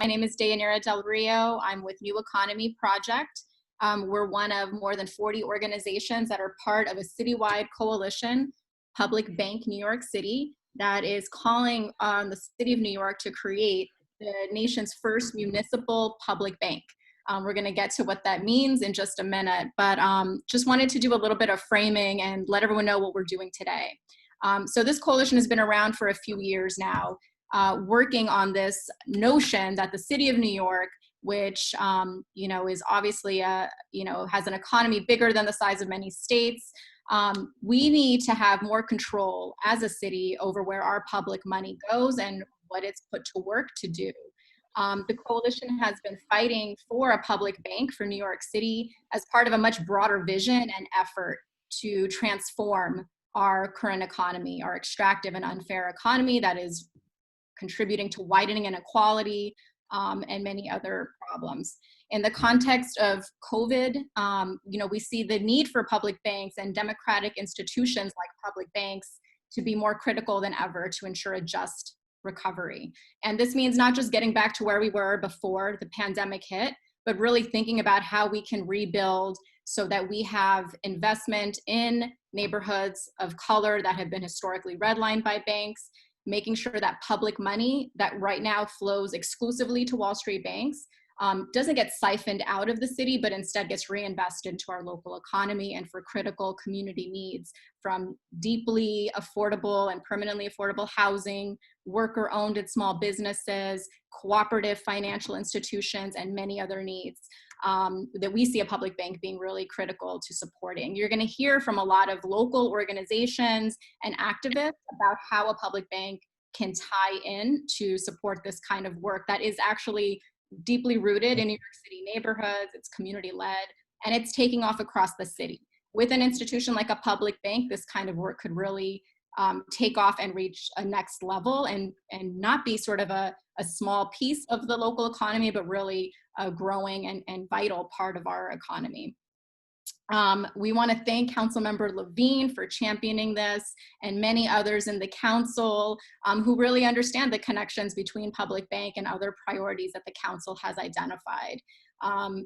My name is Deyanira Del Rio. I'm with New Economy Project. We're one of more than 40 organizations that are part of a citywide coalition, Public Bank New York City, that is calling on the city of New York to create the nation's first municipal public bank. We're going to get to what that means in just a minute, but just wanted to do a little bit of framing and let everyone know what we're doing today. So this coalition has been around for a few years now, working on this notion that the city of New York, which is obviously has an economy bigger than the size of many states, we need to have more control as a city over where our public money goes and what it's put to work to do. The coalition has been fighting for a public bank for New York City as part of a much broader vision and effort to transform our current economy, our extractive and unfair economy that is contributing to widening inequality and many other problems. In the context of COVID, we see the need for public banks and democratic institutions like public banks to be more critical than ever to ensure a just recovery. And this means not just getting back to where we were before the pandemic hit, but really thinking about how we can rebuild so that we have investment in neighborhoods of color that have been historically redlined by banks, making sure that public money that right now flows exclusively to Wall Street banks doesn't get siphoned out of the city, but instead gets reinvested into our local economy and for critical community needs, from deeply affordable and permanently affordable housing, worker-owned and small businesses, cooperative financial institutions, and many other needs that we see a public bank being really critical to supporting. You're going to hear from a lot of local organizations and activists about how a public bank can tie in to support this kind of work that is actually deeply rooted in New York City neighborhoods, it's community-led, and it's taking off across the city. With an institution like a public bank, this kind of work could really take off and reach a next level and not be sort of a small piece of the local economy, but really a growing and vital part of our economy. We want to thank Councilmember Levine for championing this and many others in the council who really understand the connections between public bank and other priorities that the council has identified.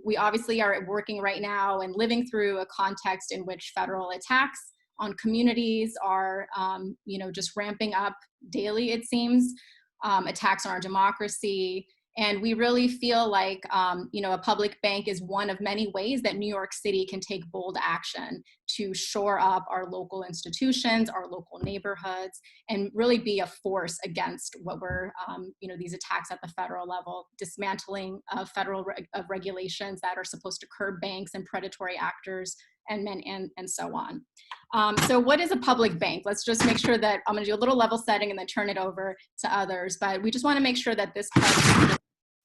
We obviously are working right now and living through a context in which federal attacks on communities are just ramping up daily, it seems, attacks on our democracy. And we really feel like, a public bank is one of many ways that New York City can take bold action to shore up our local institutions, our local neighborhoods, and really be a force against what were, these attacks at the federal level, dismantling federal regulations that are supposed to curb banks and predatory actors, and so on. So what is a public bank? Let's just make sure that I'm going to do a little level setting and then turn it over to others. But we just want to make sure that this part.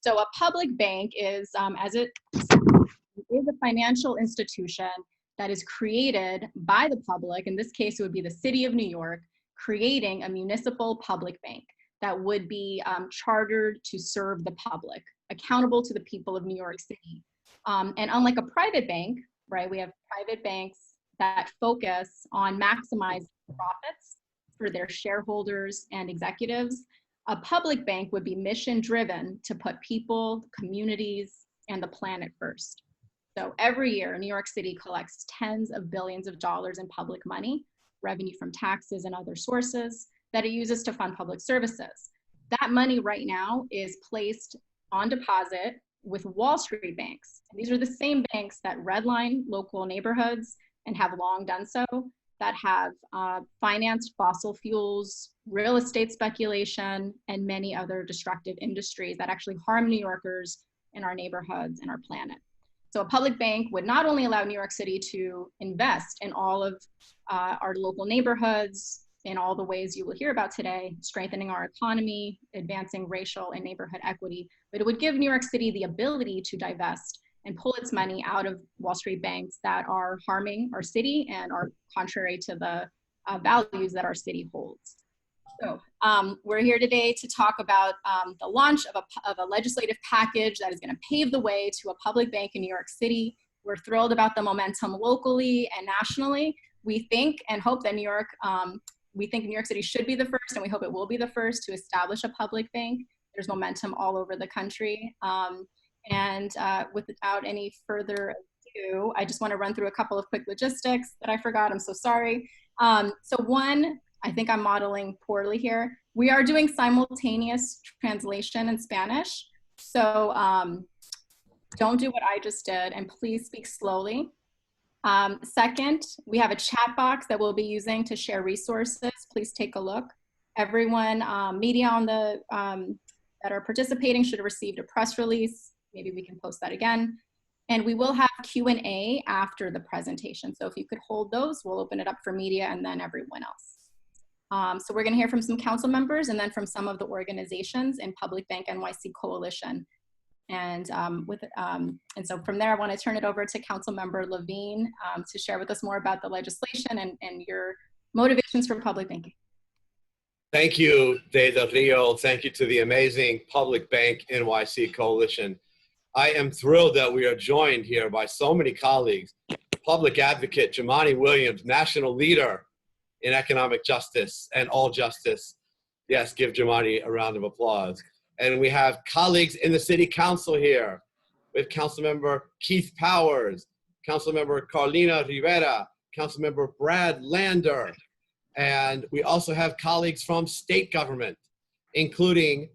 So a public bank is, as it is a financial institution that is created by the public. In this case, it would be the city of New York, creating a municipal public bank that would be chartered to serve the public, accountable to the people of New York City. And unlike a private bank, right, we have private banks that focus on maximizing profits for their shareholders and executives. A public bank would be mission-driven to put people, communities, and the planet first. So every year, New York City collects tens of billions of dollars in public money, revenue from taxes and other sources, that it uses to fund public services. That money right now is placed on deposit with Wall Street banks. And these are the same banks that redline local neighborhoods and have long done so, that have financed fossil fuels, real estate speculation, and many other destructive industries that actually harm New Yorkers in our neighborhoods and our planet. So a public bank would not only allow New York City to invest in all of our local neighborhoods in all the ways you will hear about today, strengthening our economy, advancing racial and neighborhood equity, but it would give New York City the ability to divest and pull its money out of Wall Street banks that are harming our city and are contrary to the values that our city holds. So we're here today to talk about the launch of a legislative package that is going to pave the way to a public bank in New York City. We're thrilled about the momentum locally and nationally. We think and hope that New York City should be the first, and we hope it will be the first to establish a public bank. there's momentum all over the country. Without any further ado, I just want to run through a couple of quick logistics that I forgot. I'm so sorry. So one, I think I'm modeling poorly here. We are doing simultaneous translation in Spanish. So don't do what I just did, and please speak slowly. Second, we have a chat box that we'll be using to share resources. Please take a look. Everyone, media on the that are participating should have received a press release. Maybe we can post that again. And we will have Q&A after the presentation. So if you could hold those, we'll open it up for media and then everyone else. So we're going to hear from some council members and then from some of the organizations in Public Bank NYC Coalition. And so from there, I want to turn it over to Councilmember Levine to share with us more about the legislation and your motivations for public banking. Thank you, De Del Rio. Thank you to the amazing Public Bank NYC Coalition. I am thrilled that we are joined here by so many colleagues. Public advocate Jumaane Williams, national leader in economic justice and all justice. Yes, give Jumaane a round of applause. And we have colleagues in the city council here. We have Councilmember Keith Powers, Councilmember Carlina Rivera, Councilmember Brad Lander. And we also have colleagues from state government, including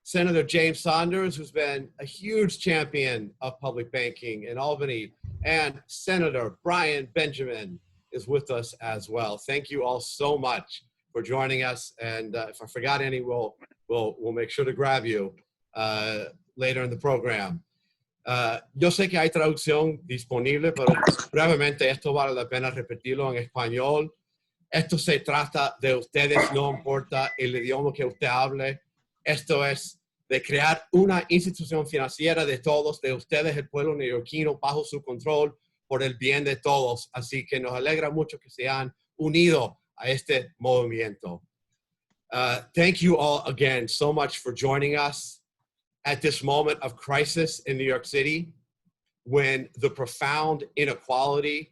Senator James Saunders, who's been a huge champion of public banking in Albany, and Senator Brian Benjamin is with us as well. Thank you all so much for joining us. And if I forgot any, we'll make sure to grab you later in the program. Yo sé que hay traducción disponible, pero brevemente esto vale la pena repetirlo en español. Esto se trata de ustedes, no importa el idioma que usted hable. Esto es de crear una institución financiera de todos, de ustedes, el pueblo neoyorquino, bajo su control, por el bien de todos. Así que nos alegra mucho que se han unido a este movimiento. Thank you all again so much for joining us at this moment of crisis in New York City, when the profound inequality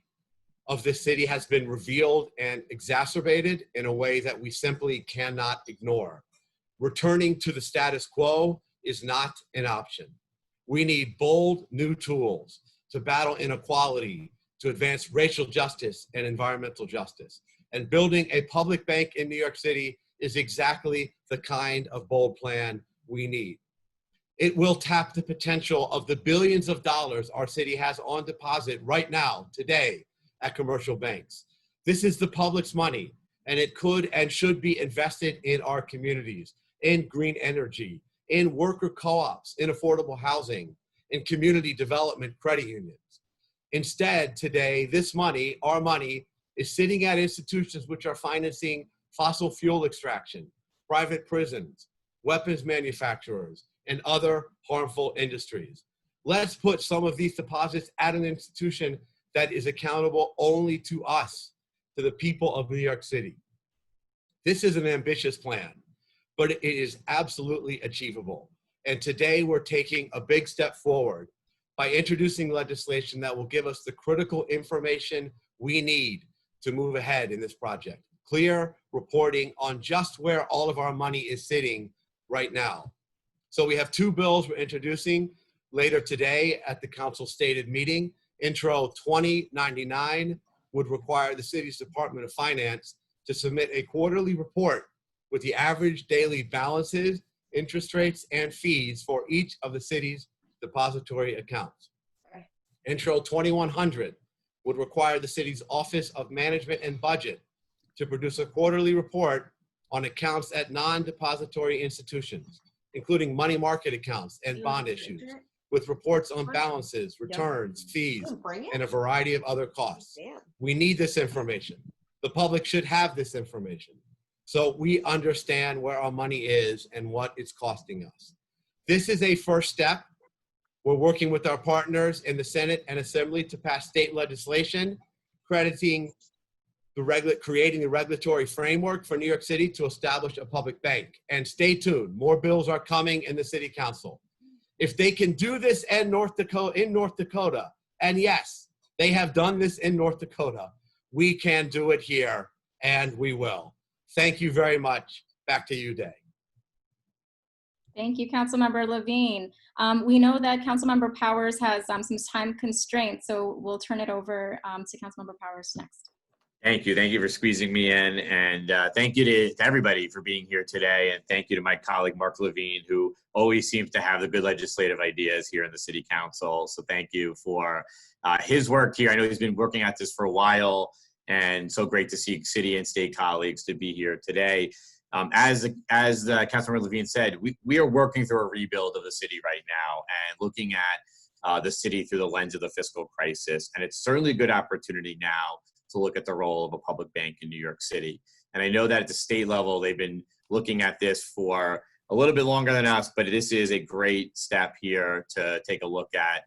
of this city has been revealed and exacerbated in a way that we simply cannot ignore. Returning to the status quo is not an option. We need bold new tools to battle inequality, to advance racial justice and environmental justice. And building a public bank in New York City is exactly the kind of bold plan we need. It will tap the potential of the billions of dollars our city has on deposit right now, today, at commercial banks. This is the public's money, and it could and should be invested in our communities, in green energy, in worker co-ops, in affordable housing, in community development credit unions. Instead, today, this money, our money, is sitting at institutions which are financing fossil fuel extraction, private prisons, weapons manufacturers, and other harmful industries. Let's put some of these deposits at an institution that is accountable only to us, to the people of New York City. This is an ambitious plan, but it is absolutely achievable. And today we're taking a big step forward by introducing legislation that will give us the critical information we need to move ahead in this project. Clear reporting on just where all of our money is sitting right now. So we have two bills we're introducing later today at the council stated meeting. Intro 2099 would require the city's Department of Finance to submit a quarterly report with the average daily balances, interest rates, and fees for each of the city's depository accounts. Intro 2100 would require the city's Office of Management and Budget to produce a quarterly report on accounts at non-depository institutions, including money market accounts and bond issues, with reports on balances, returns, fees, and a variety of other costs. We need this information. The public should have this information, so we understand where our money is and what it's costing us. This is a first step. We're working with our partners in the Senate and Assembly to pass state legislation, creating the regulatory framework for New York City to establish a public bank. And stay tuned, more bills are coming in the City Council. If they can do this in North Dakota, and yes, they have done this in North Dakota, we can do it here, and we will. Thank you very much. Back to you, Day. Thank you, Councilmember Levine. We know that Councilmember Powers has some time constraints, so we'll turn it over to Councilmember Powers next. Thank you. Thank you for squeezing me in. And thank you to everybody for being here today. And thank you to my colleague, Mark Levine, who always seems to have the good legislative ideas here in the City Council. So thank you for his work here. I know he's been working at this for a while, and so great to see city and state colleagues to be here today. As Councilmember Levine said, we are working through a rebuild of the city right now and looking at the city through the lens of the fiscal crisis. And it's certainly a good opportunity now to look at the role of a public bank in New York City. And I know that at the state level, they've been looking at this for a little bit longer than us, but this is a great step here to take a look at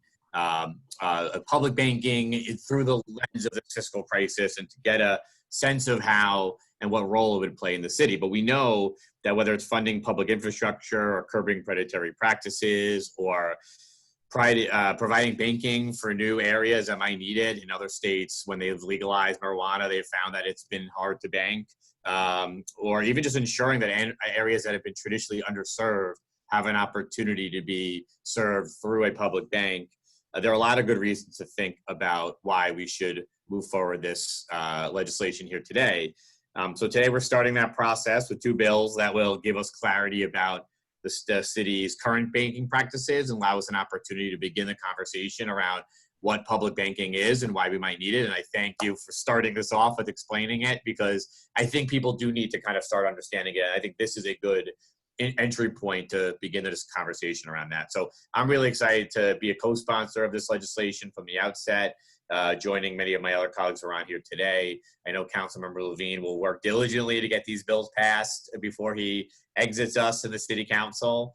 public banking through the lens of the fiscal crisis and to get a sense of how and what role it would play in the city. But we know that whether it's funding public infrastructure or curbing predatory practices or providing banking for new areas that might need it in other states, when they've legalized marijuana, they've found that it's been hard to bank, or even just ensuring that areas that have been traditionally underserved have an opportunity to be served through a public bank. There are a lot of good reasons to think about why we should move forward this legislation here today. So today we're starting that process with two bills that will give us clarity about the city's current banking practices and allow us an opportunity to begin the conversation around what public banking is and why we might need it. And I thank you for starting this off with explaining it, because I think people do need to kind of start understanding it. I think this is a good entry point to begin this conversation around that. So I'm really excited to be a co-sponsor of this legislation from the outset, joining many of my other colleagues around here today. I know Councilmember Levine will work diligently to get these bills passed before he exits us in the City Council.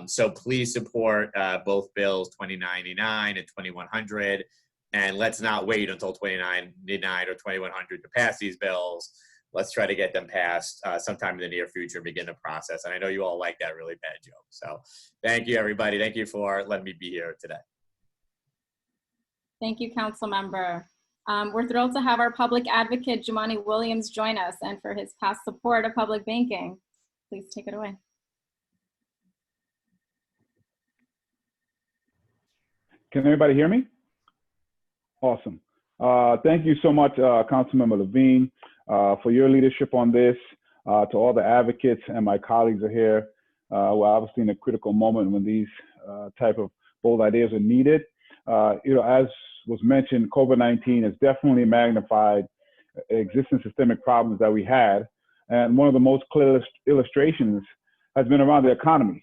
So please support both bills 2099 and 2100. And let's not wait until 2099 or 2100 to pass these bills. Let's try to get them passed sometime in the near future and begin the process. And I know you all like that really bad joke. So thank you, everybody. Thank you for letting me be here today. Thank you, Councilmember. We're thrilled to have our public advocate, Jumaane Williams, join us and for his past support of public banking. Please take it away. Can everybody hear me? Awesome. Thank you so much, Councilmember Levine, for your leadership on this. To all the advocates and my colleagues are here. We're obviously in a critical moment when these type of bold ideas are needed. As was mentioned, COVID-19 has definitely magnified existing systemic problems that we had. And one of the most clear illustrations has been around the economy,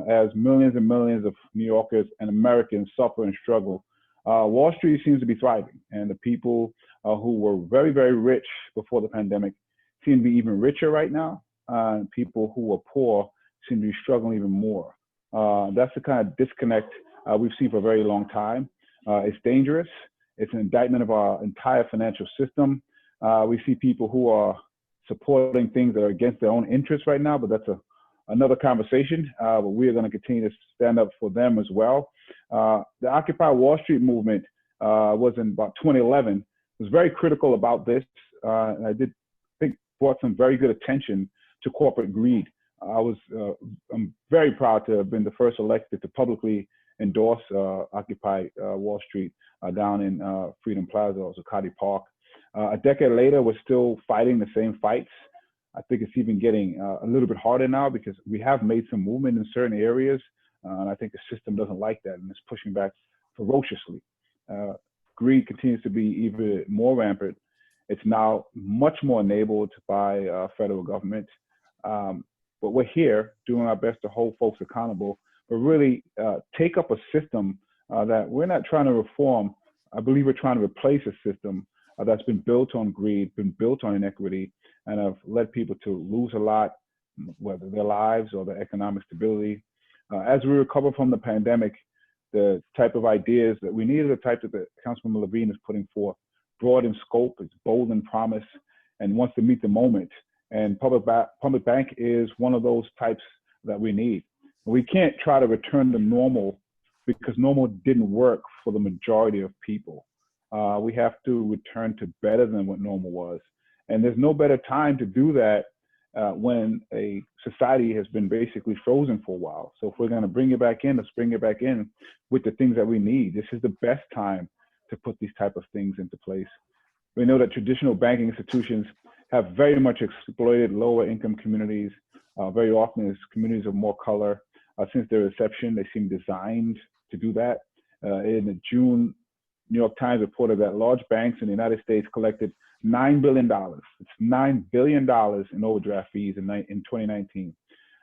as millions and millions of New Yorkers and Americans suffer and struggle. Wall Street seems to be thriving, and the people who were very, very rich before the pandemic seem to be even richer right now. People who were poor seem to be struggling even more. That's the kind of disconnect we've seen for a very long time. It's dangerous. It's an indictment of our entire financial system. We see people who are supporting things that are against their own interests right now, but that's another conversation. But we are going to continue to stand up for them as well. The Occupy Wall Street movement was in about 2011. Was very critical about this, and I did think brought some very good attention to corporate greed. I'm very proud to have been the first elected to publicly endorse Occupy Wall Street down in Freedom Plaza, or Zuccotti Park. A decade later, we're still fighting the same fights. I think it's even getting a little bit harder now because we have made some movement in certain areas, and I think the system doesn't like that and it's pushing back ferociously. Greed continues to be even more rampant. It's now much more enabled by federal government. But we're here doing our best to hold folks accountable, but really take up a system that we're not trying to reform. I believe we're trying to replace a system that's been built on greed, been built on inequity, and have led people to lose a lot, whether their lives or their economic stability. As we recover from the pandemic, the type of ideas that we need are the type that Councilman Levine is putting forth, broad in scope, it's bold in promise, and wants to meet the moment. And public bank is one of those types that we need. We can't try to return to normal because normal didn't work for the majority of people. We have to return to better than what normal was. And there's no better time to do that when a society has been basically frozen for a while. So if we're going to bring it back in, let's bring it back in with the things that we need. This is the best time to put these type of things into place. We know that traditional banking institutions have very much exploited lower income communities, very often as communities of more color. Since their inception, they seem designed to do that. In June, New York Times reported that large banks in the United States collected $9 billion. It's $9 billion in overdraft fees in 2019.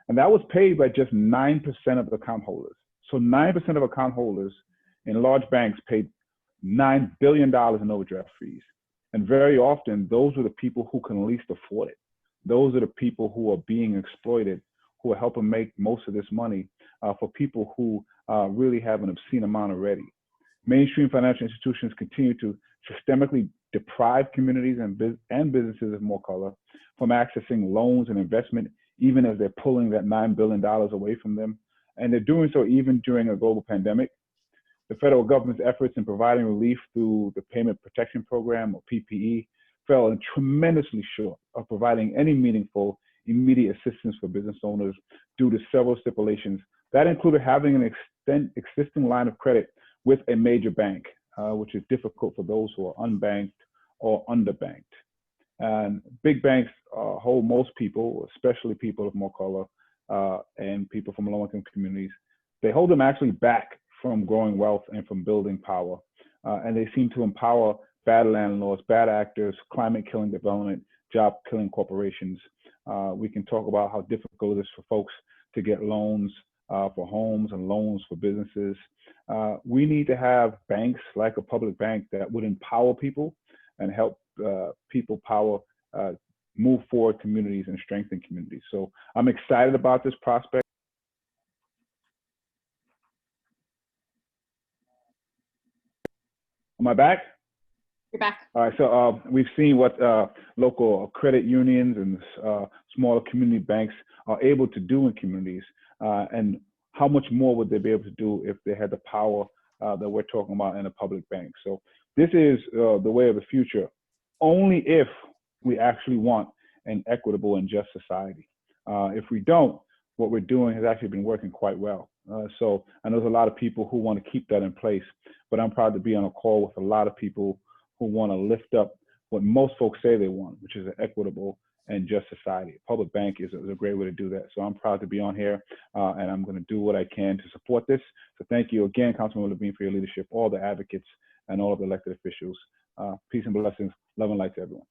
And that was paid by just 9% of account holders. So 9% of account holders in large banks paid $9 billion in overdraft fees. And very often, those are the people who can least afford it. Those are the people who are being exploited, who are helping make most of this money for people who really have an obscene amount already. Mainstream financial institutions continue to systemically deprive communities and businesses of more color from accessing loans and investment, even as they're pulling that $9 billion away from them. And they're doing so even during a global pandemic. The federal government's efforts in providing relief through the Payment Protection Program, or PPE, fell tremendously short of providing any meaningful immediate assistance for business owners due to several stipulations. That included having an existing line of credit with a major bank, which is difficult for those who are unbanked or underbanked. And big banks hold most people, especially people of more color and people from low-income communities. They hold them actually back from growing wealth and from building power. And they seem to empower bad landlords, bad actors, climate-killing development, job-killing corporations. We can talk about how difficult it is for folks to get loans for homes and loans for businesses. We need to have banks like a public bank that would empower people and help people power move forward communities and strengthen communities. So I'm excited about this prospect. Am I back? You're back. All right, so we've seen what local credit unions and smaller community banks are able to do in communities, and how much more would they be able to do if they had the power that we're talking about in a public bank. So this is the way of the future, only if we actually want an equitable and just society. If we don't, what we're doing has actually been working quite well. So I know there's a lot of people who want to keep that in place, but I'm proud to be on a call with a lot of people who want to lift up what most folks say they want, which is an equitable and just society. A public bank is a great way to do that. So I'm proud to be on here, and I'm going to do what I can to support this. So thank you again, Councilman Levine, for your leadership, all the advocates, and all of the elected officials. Peace and blessings. Love and light to everyone.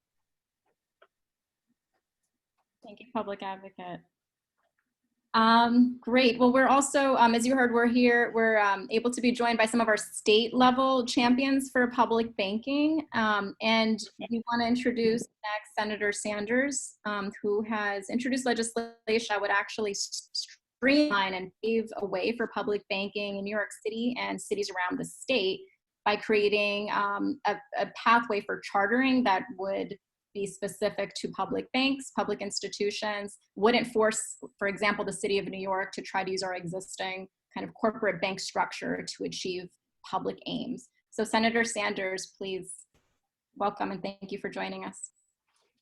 Thank you, Public Advocate. Great. Well, we're also, as you heard, we're able to be joined by some of our state level champions for public banking. And we want to introduce next Senator Sanders, who has introduced legislation that would actually streamline and pave a way for public banking in New York City and cities around the state by creating a pathway for chartering that would be specific to public banks, public institutions, wouldn't force, for example, the city of New York to try to use our existing kind of corporate bank structure to achieve public aims. So Senator Sanders, please welcome and thank you for joining us.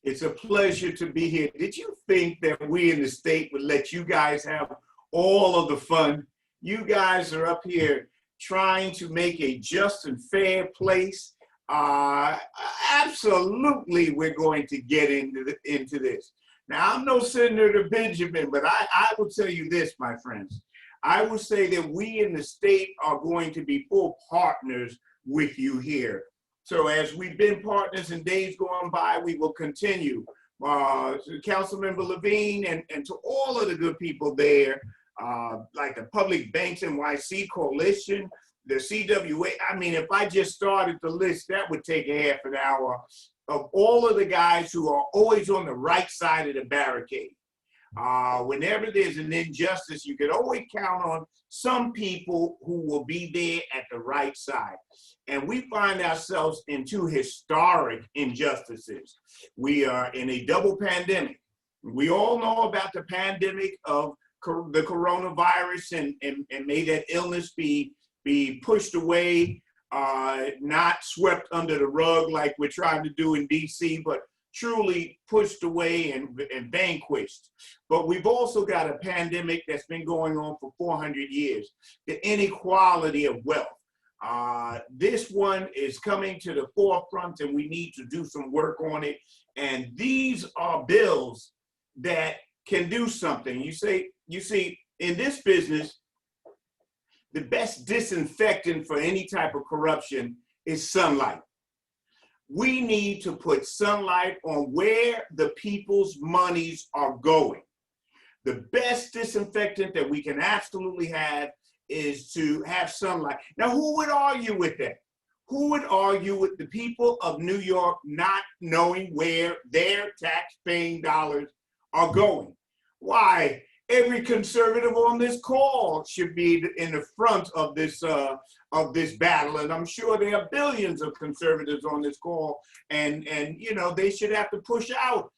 It's a pleasure to be here. Did you think that we in the state would let you guys have all of the fun? You guys are up here trying to make a just and fair place. Absolutely, we're going to get into this. Now, I'm no Senator Benjamin, but I will tell you this, my friends. I will say that we in the state are going to be full partners with you here. So as we've been partners in days going by, we will continue. To Councilmember Levine and to all of the good people there, like the Public Banks NYC Coalition, the CWA, I mean, if I just started the list, that would take a half an hour of all of the guys who are always on the right side of the barricade. Whenever there's an injustice, you can always count on some people who will be there at the right side. And we find ourselves in two historic injustices. We are in a double pandemic. We all know about the pandemic of the coronavirus and may that illness be pushed away, not swept under the rug like we're trying to do in DC, but truly pushed away and vanquished. But we've also got a pandemic that's been going on for 400 years, the inequality of wealth. This one is coming to the forefront, and we need to do some work on it. And these are bills that can do something. You see, in this business, the best disinfectant for any type of corruption is sunlight. We need to put sunlight on where the people's monies are going. The best disinfectant that we can absolutely have is to have sunlight. Now, who would argue with that? Who would argue with the people of New York not knowing where their tax-paying dollars are going? Why? Every conservative on this call should be in the front of this battle, and I'm sure there are billions of conservatives on this call, and you know, they should have to push out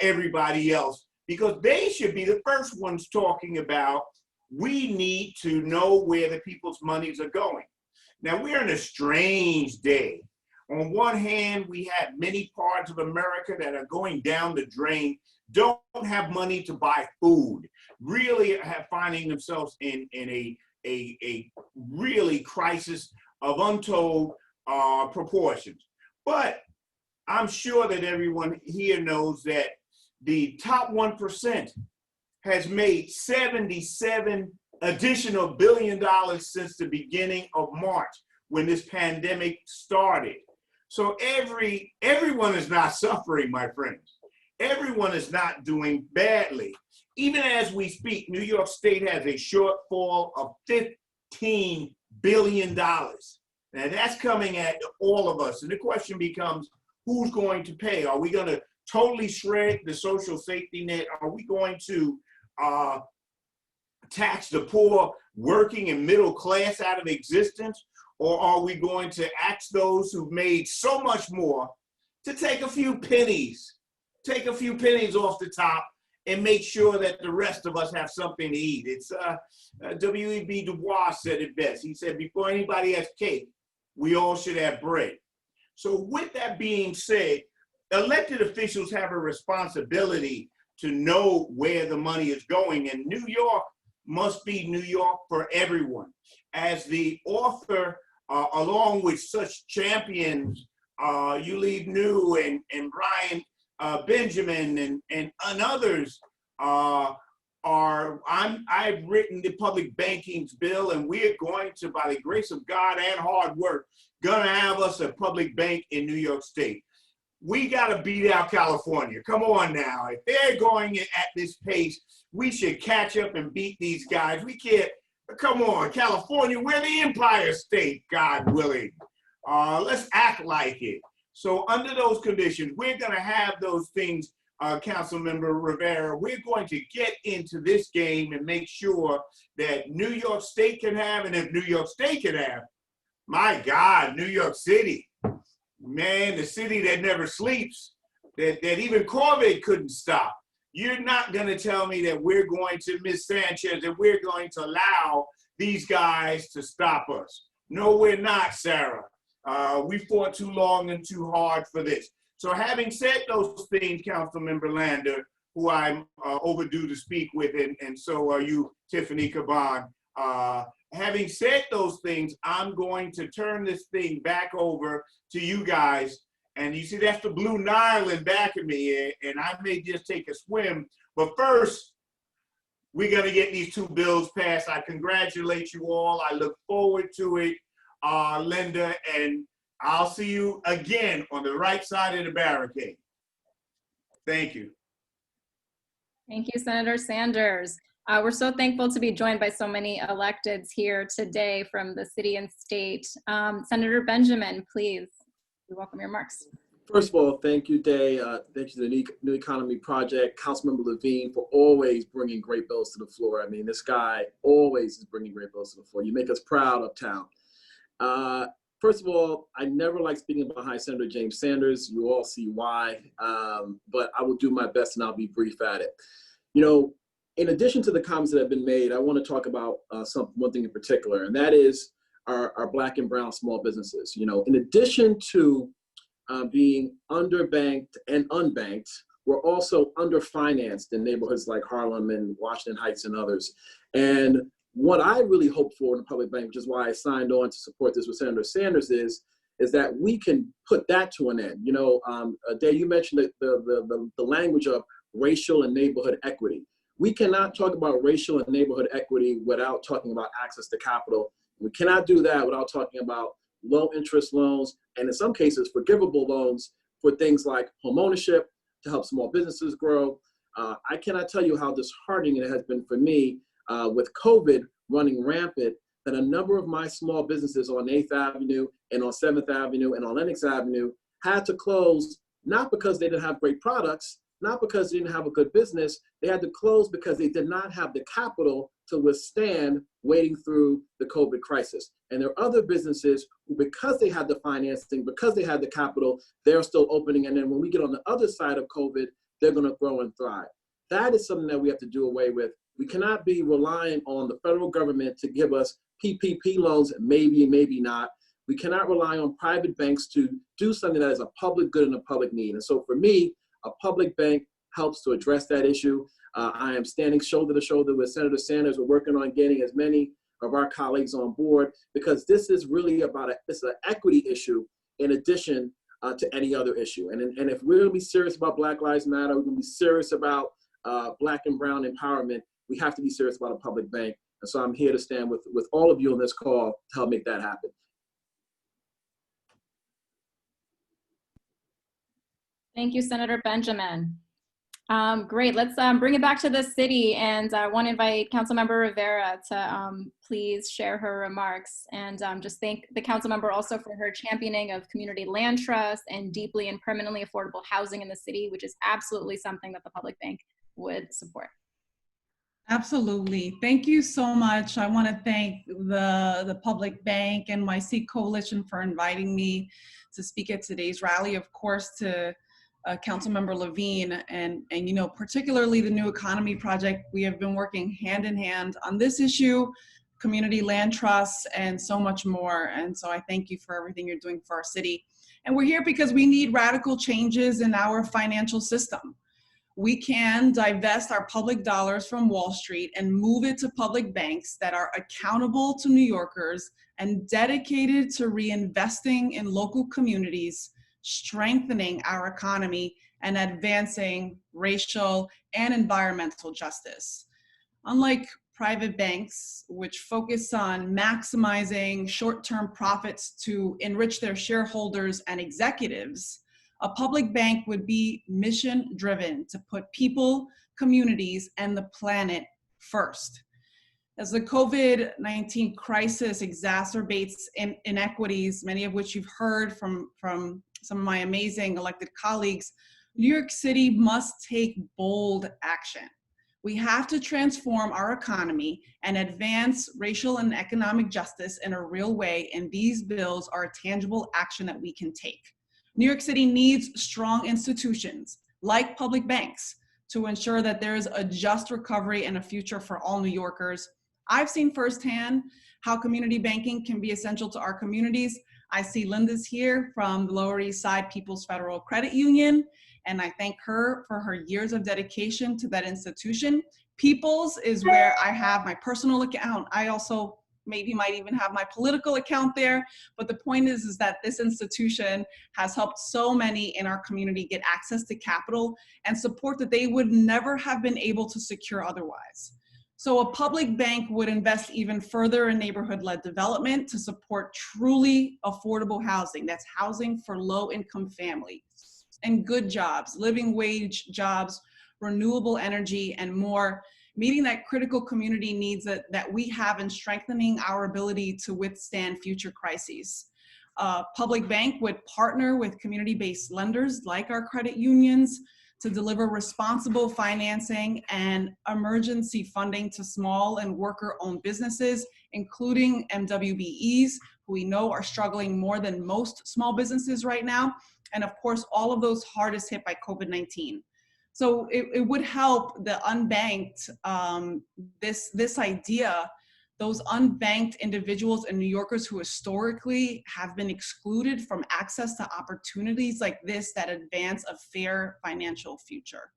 everybody else, because they should be the first ones talking about, we need to know where the people's monies are going. Now, we're in a strange day. On one hand, we have many parts of America that are going down the drain, don't have money to buy food, really have finding themselves in a really crisis of untold proportions. But I'm sure that everyone here knows that the top 1% has made $77 additional billion since the beginning of March, when this pandemic started. So everyone is not suffering, my friends. Everyone is not doing badly. Even as we speak, New York State has a shortfall of $15 billion. Now that's coming at all of us. And the question becomes, who's going to pay? Are we going to totally shred the social safety net? Are we going to tax the poor, working and middle class out of existence? Or are we going to ask those who've made so much more to take a few pennies off the top and make sure that the rest of us have something to eat? It's W.E.B. Du Bois said it best. He said, before anybody has cake, we all should have bread. So with that being said, elected officials have a responsibility to know where the money is going, and New York must be New York for everyone. As the author, along with such champions, Ulieve New and Brian Benjamin and others, I've written the public bankings bill, and we're going to, by the grace of God and hard work, gonna have us a public bank in New York State. We gotta beat out California. Come on now. If they're going at this pace, we should catch up and beat these guys. We can't, come on, California, we're the Empire State, God willing. Let's act like it. So under those conditions, we're gonna have those things, Councilmember Rivera. We're going to get into this game and make sure that New York State can have, and if New York State can have, my God, New York City, man, the city that never sleeps, that even Corvette couldn't stop. You're not going to tell me that we're going to, Ms. Sanchez, that we're going to allow these guys to stop us. No, we're not, Sarah. We fought too long and too hard for this. So having said those things, Councilmember Lander, who I'm overdue to speak with, and so are you, Tiffany Caban. Having said those things, I'm going to turn this thing back over to you guys. And you see, that's the Blue Nile in back of me, and I may just take a swim. But first, we're going to get these two bills passed. I congratulate you all. I look forward to it, Linda, and I'll see you again on the right side of the barricade. Thank you. Thank you, Senator Sanders. We're so thankful to be joined by so many electeds here today from the city and state. Senator Benjamin, please, we welcome your remarks. First of all, thank you, Day. Thank you to the New Economy Project, Councilmember Levine, for always bringing great bills to the floor. I mean, this guy always is bringing great bills to the floor. You make us proud uptown. First of all, I never like speaking behind Senator James Sanders. You all see why, but I will do my best and I'll be brief at it. You know, in addition to the comments that have been made, I want to talk about one thing in particular, and that is our Black and brown small businesses. You know, in addition to being underbanked and unbanked, we're also underfinanced in neighborhoods like Harlem and Washington Heights and others. And what I really hope for in the public bank, which is why I signed on to support this with Senator Sanders, is that we can put that to an end. You know, Dave, you mentioned the language of racial and neighborhood equity. We cannot talk about racial and neighborhood equity without talking about access to capital. We cannot do that without talking about low interest loans, and in some cases, forgivable loans for things like homeownership to help small businesses grow. I cannot tell you how disheartening it has been for me with COVID running rampant, that a number of my small businesses on 8th Avenue and on 7th Avenue and on Lenox Avenue had to close, not because they didn't have great products, not because they didn't have a good business. They had to close because they did not have the capital to withstand wading through the COVID crisis. And there are other businesses who, because they had the financing, because they had the capital, they're still opening. And then when we get on the other side of COVID, they're going to grow and thrive. That is something that we have to do away with. We cannot be relying on the federal government to give us PPP loans, maybe, maybe not. We cannot rely on private banks to do something that is a public good and a public need. And so for me, a public bank helps to address that issue. I am standing shoulder to shoulder with Senator Sanders. We're working on getting as many of our colleagues on board, because this is really about it's an equity issue in addition to any other issue. And if we're going to be serious about Black Lives Matter, we're going to be serious about Black and brown empowerment, we have to be serious about a public bank. And so I'm here to stand with all of you on this call to help make that happen. Thank you, Senator Benjamin. Great, let's bring it back to the city, and I want to invite Councilmember Rivera to please share her remarks, and just thank the Councilmember also for her championing of community land trust and deeply and permanently affordable housing in the city, which is absolutely something that the public bank would support. Absolutely. Thank you so much. I want to thank the Public Bank NYC Coalition for inviting me to speak at today's rally. Of course, to Councilmember Levine and you know, particularly the New Economy Project. We have been working hand in hand on this issue, community land trusts, and so much more. And so I thank you for everything you're doing for our city. And we're here because we need radical changes in our financial system. We can divest our public dollars from Wall Street and move it to public banks that are accountable to New Yorkers and dedicated to reinvesting in local communities, strengthening our economy, and advancing racial and environmental justice. Unlike private banks, which focus on maximizing short-term profits to enrich their shareholders and executives, a public bank would be mission-driven to put people, communities, and the planet first. As the COVID-19 crisis exacerbates inequities, many of which you've heard from some of my amazing elected colleagues, New York City must take bold action. We have to transform our economy and advance racial and economic justice in a real way, and these bills are a tangible action that we can take. New York City needs strong institutions like public banks to ensure that there is a just recovery and a future for all New Yorkers. I've seen firsthand how community banking can be essential to our communities. I see Linda's here from the Lower East Side People's Federal Credit Union, and I thank her for her years of dedication to that institution. People's is where I have my personal account. I also maybe might even have my political account there. But the point is that this institution has helped so many in our community get access to capital and support that they would never have been able to secure otherwise. So a public bank would invest even further in neighborhood-led development to support truly affordable housing. That's housing for low-income families and good jobs, living wage jobs, renewable energy, and more, meeting that critical community needs that we have and strengthening our ability to withstand future crises. Public bank would partner with community-based lenders like our credit unions to deliver responsible financing and emergency funding to small and worker-owned businesses, including MWBEs, who we know are struggling more than most small businesses right now, and of course, all of those hardest hit by COVID-19. So it would help the unbanked, this idea those unbanked individuals and New Yorkers who historically have been excluded from access to opportunities like this that advance a fair financial future.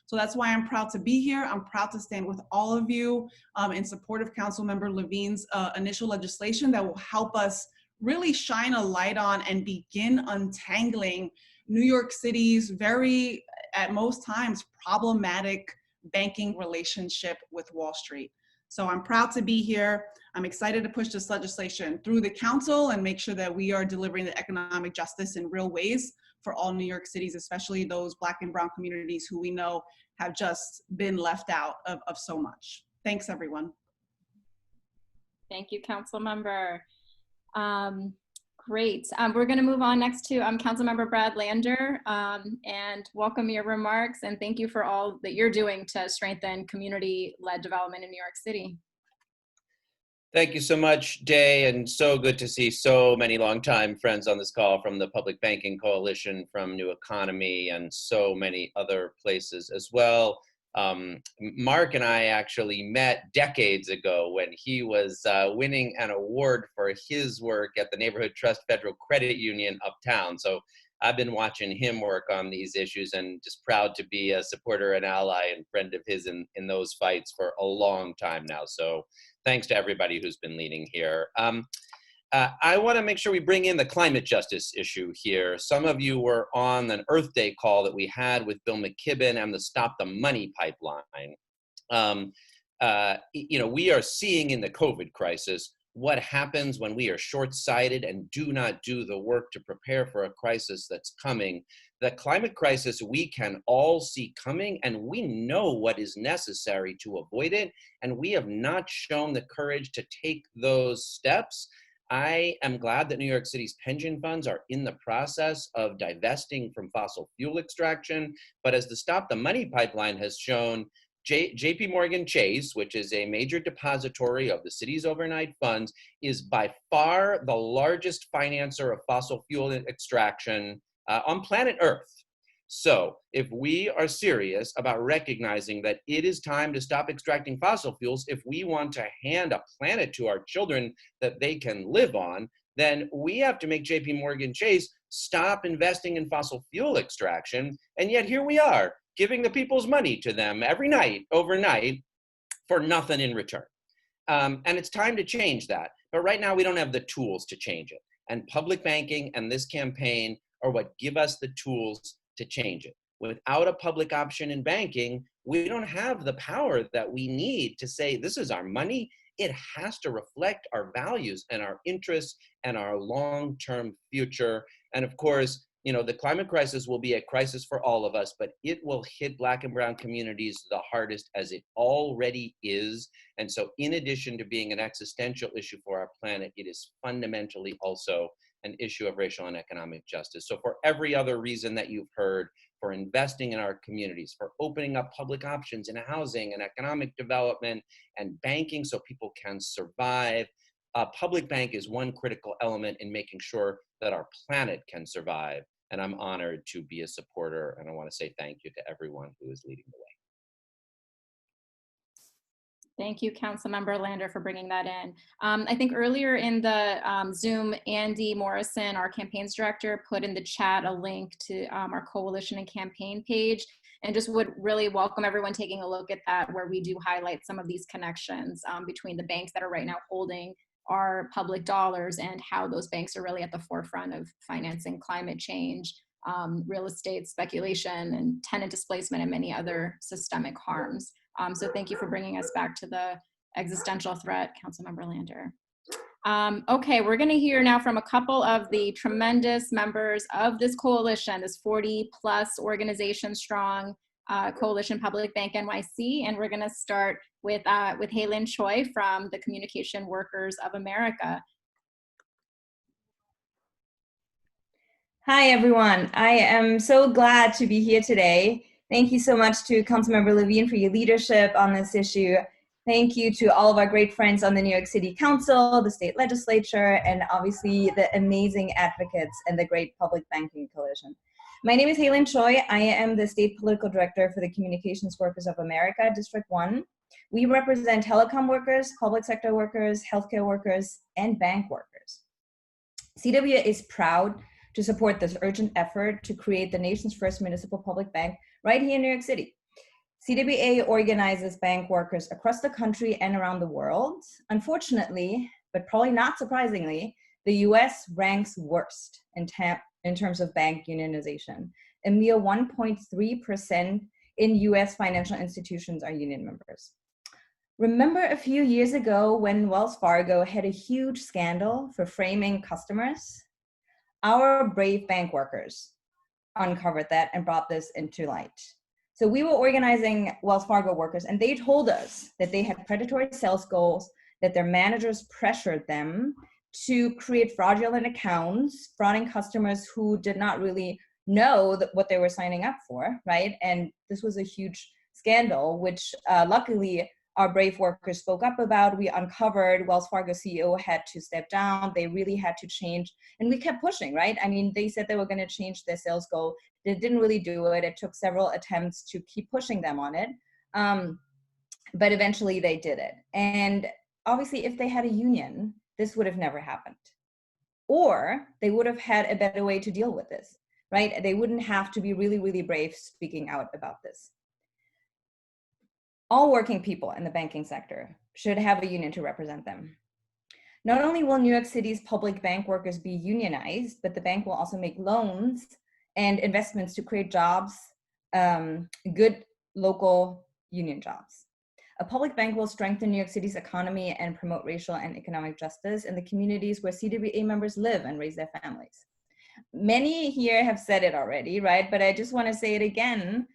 So that's why I'm proud to be here. I'm proud to stand with all of you in support of Councilmember Levine's initial legislation that will help us really shine a light on and begin untangling New York City's very, at most times, problematic banking relationship with Wall Street. So I'm proud to be here. I'm excited to push this legislation through the council and make sure that we are delivering the economic justice in real ways for all New York cities, especially those Black and Brown communities who we know have just been left out of so much. Thanks, everyone. Thank you, Council Member. Great. We're going to move on next to Councilmember Brad Lander, and welcome your remarks, and thank you for all that you're doing to strengthen community-led development in New York City. Thank you so much, Day, and so good to see so many longtime friends on this call from the Public Banking Coalition, from New Economy, and so many other places as well. Mark and I actually met decades ago when he was winning an award for his work at the Neighborhood Trust Federal Credit Union uptown. So I've been watching him work on these issues and just proud to be a supporter and ally and friend of his in those fights for a long time now. So thanks to everybody who's been leading here. I want to make sure we bring in the climate justice issue here. Some of you were on an Earth Day call that we had with Bill McKibben and the Stop the Money pipeline. You know, we are seeing in the COVID crisis what happens when we are short-sighted and do not do the work to prepare for a crisis that's coming. The climate crisis we can all see coming, and we know what is necessary to avoid it, and we have not shown the courage to take those steps. I am glad that New York City's pension funds are in the process of divesting from fossil fuel extraction, but as the Stop the Money pipeline has shown, JP Morgan Chase, which is a major depository of the city's overnight funds, is by far the largest financer of fossil fuel extraction on planet Earth. So if we are serious about recognizing that it is time to stop extracting fossil fuels, if we want to hand a planet to our children that they can live on, then we have to make JP Morgan Chase stop investing in fossil fuel extraction. And yet here we are, giving the people's money to them every night, overnight, for nothing in return. And it's time to change that. But right now we don't have the tools to change it. And public banking and this campaign are what give us the tools to change it. Without a public option in banking, we don't have the power that we need to say, this is our money. It has to reflect our values and our interests and our long-term future. And of course, you know, the climate crisis will be a crisis for all of us, but it will hit Black and Brown communities the hardest, as it already is. And so in addition to being an existential issue for our planet, it is fundamentally also an issue of racial and economic justice. So for every other reason that you've heard, for investing in our communities, for opening up public options in housing and economic development and banking so people can survive, public bank is one critical element in making sure that our planet can survive. And I'm honored to be a supporter, and I want to say thank you to everyone who is leading the way. Thank you, Councilmember Lander, for bringing that in. I think earlier in the Zoom, Andy Morrison, our campaigns director, put in the chat a link to our coalition and campaign page, and just would really welcome everyone taking a look at that, where we do highlight some of these connections between the banks that are right now holding our public dollars and how those banks are really at the forefront of financing climate change, real estate speculation, and tenant displacement, and many other systemic harms. So thank you for bringing us back to the existential threat, Councilmember Lander. Okay, we're going to hear now from a couple of the tremendous members of this coalition, this 40+ organization strong coalition, Public Bank NYC, and we're going to start with Haylin Choi from the Communication Workers of America. Hi, everyone. I am so glad to be here today. Thank you so much to Councilmember Levine for your leadership on this issue. Thank you to all of our great friends on the New York City Council, the state legislature, and obviously the amazing advocates and the great Public Banking Coalition. My name is Haylin Choi. I am the State Political Director for the Communications Workers of America, District 1. We represent telecom workers, public sector workers, healthcare workers, and bank workers. CWA is proud to support this urgent effort to create the nation's first municipal public bank right here in New York City. CWA organizes bank workers across the country and around the world. Unfortunately, but probably not surprisingly, the US ranks worst in terms of bank unionization. A mere 1.3% in US financial institutions are union members. Remember a few years ago when Wells Fargo had a huge scandal for framing customers? Our brave bank workers uncovered that and brought this into light. So we were organizing Wells Fargo workers, and they told us that they had predatory sales goals, that their managers pressured them to create fraudulent accounts, frauding customers who did not really know what they were signing up for, right? And this was a huge scandal, which luckily our brave workers spoke up about. We uncovered. Wells Fargo CEO had to step down. They really had to change. And we kept pushing, right? I mean, they said they were going to change their sales goal. They didn't really do it. It took several attempts to keep pushing them on it. But eventually they did it. And obviously, if they had a union, this would have never happened. Or they would have had a better way to deal with this, right? They wouldn't have to be really, really brave speaking out about this. All working people in the banking sector should have a union to represent them. Not only will New York City's public bank workers be unionized, but the bank will also make loans and investments to create jobs, good local union jobs. A public bank will strengthen New York City's economy and promote racial and economic justice in the communities where CWA members live and raise their families. Many here have said it already, right? But I just want to say it again.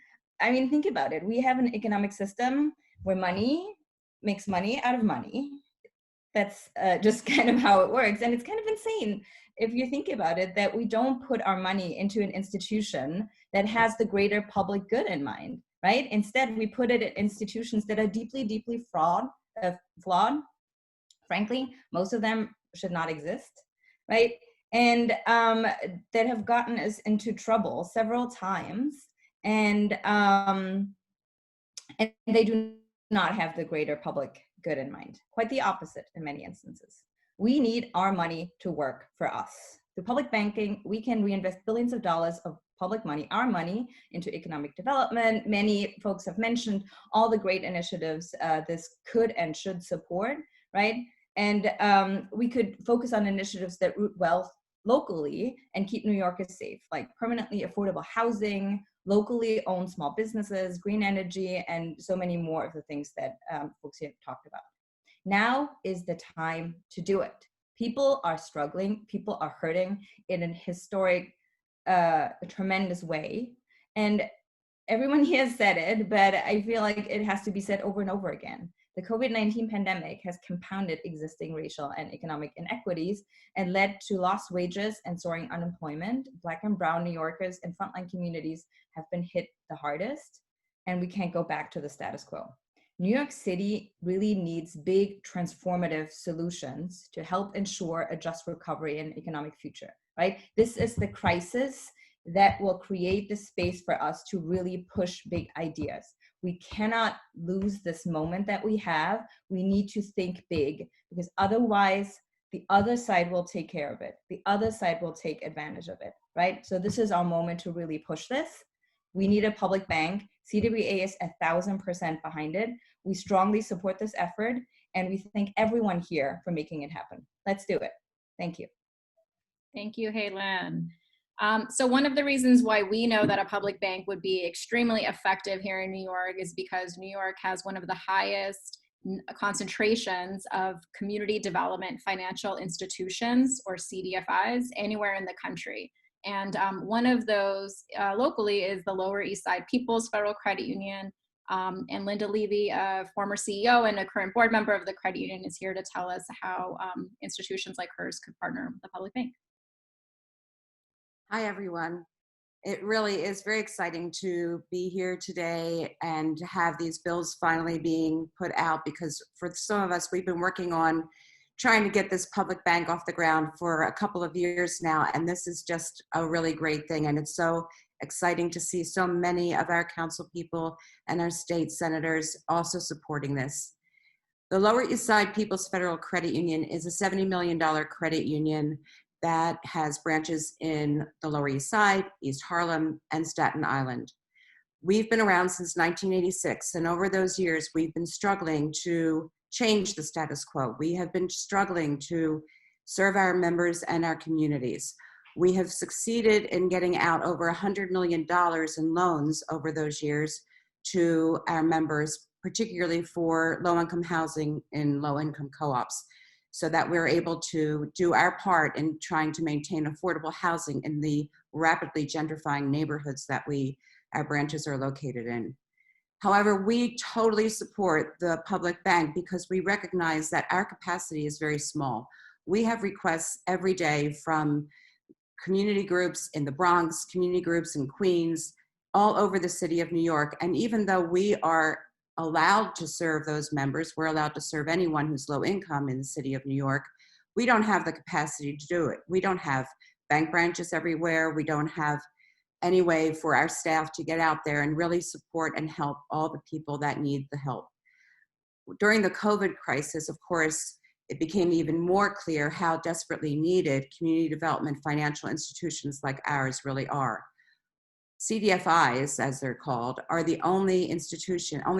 I mean, think about it. We have an economic system where money makes money out of money. That's just kind of how it works. And it's kind of insane if you think about it, that we don't put our money into an institution that has the greater public good in mind, right? Instead, we put it in institutions that are deeply, deeply flawed. Frankly, most of them should not exist, right? And that have gotten us into trouble several times. And they do not have the greater public good in mind. Quite the opposite in many instances. We need our money to work for us. Through public banking, we can reinvest billions of dollars of public money, our money, into economic development. Many folks have mentioned all the great initiatives this could and should support, right? And we could focus on initiatives that root wealth locally and keep New Yorkers safe, like permanently affordable housing, locally owned small businesses, green energy, and so many more of the things that folks here have talked about. Now is the time to do it. People are struggling, people are hurting in an historic, tremendous way. And everyone here has said it, but I feel like it has to be said over and over again. The COVID-19 pandemic has compounded existing racial and economic inequities and led to lost wages and soaring unemployment. Black and brown New Yorkers and frontline communities have been hit the hardest, and we can't go back to the status quo. New York City really needs big transformative solutions to help ensure a just recovery and economic future, right? This is the crisis that will create the space for us to really push big ideas. We cannot lose this moment that we have. We need to think big, because otherwise the other side will take care of it. The other side will take advantage of it, right? So this is our moment to really push this. We need a public bank. CWA is 1,000% behind it. We strongly support this effort, and we thank everyone here for making it happen. Let's do it. Thank you. Thank you, Helen. So one of the reasons why we know that a public bank would be extremely effective here in New York is because New York has one of the highest concentrations of community development financial institutions, or CDFIs, anywhere in the country. And one of those locally is the Lower East Side People's Federal Credit Union. And Linda Levy, a former CEO and a current board member of the credit union, is here to tell us how institutions like hers could partner with the public bank. Hi, everyone. It really is very exciting to be here today and to have these bills finally being put out, because for some of us, we've been working on trying to get this public bank off the ground for a couple of years now, and this is just a really great thing. And it's so exciting to see so many of our council people and our state senators also supporting this. The Lower East Side People's Federal Credit Union is a $70 million credit union that has branches in the Lower East Side, East Harlem, and Staten Island. We've been around since 1986, and over those years, we've been struggling to change the status quo. We have been struggling to serve our members and our communities. We have succeeded in getting out over $100 million in loans over those years to our members, particularly for low-income housing in low-income co-ops, so that we're able to do our part in trying to maintain affordable housing in the rapidly gentrifying neighborhoods that our branches are located in. However, we totally support the public bank because we recognize that our capacity is very small. We have requests every day from community groups in the Bronx, community groups in Queens, all over the city of New York. And even though we are allowed to serve those members, we're allowed to serve anyone who's low income in the city of New York, we don't have the capacity to do it. We don't have bank branches everywhere. We don't have any way for our staff to get out there and really support and help all the people that need the help. During the COVID crisis, of course, it became even more clear how desperately needed community development financial institutions like ours really are. CDFIs, as they're called, are the only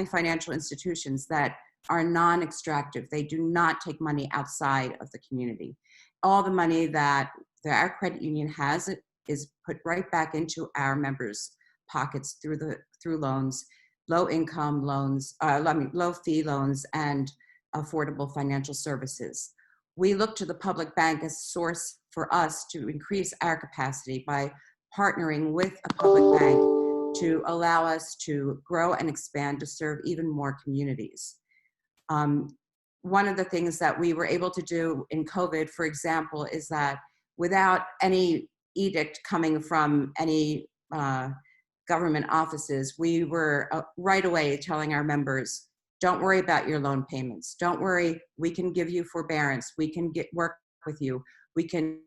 financial institutions that are non-extractive. They do not take money outside of the community. All the money that our credit union has is put right back into our members' pockets through loans, low-income loans, low-fee loans, and affordable financial services. We look to the public bank as a source for us to increase our capacity by partnering with a public bank to allow us to grow and expand to serve even more communities. One of the things that we were able to do in COVID, for example, is that without any edict coming from any government offices, we were right away telling our members, don't worry about your loan payments. Don't worry, we can give you forbearance. We can work with you. We can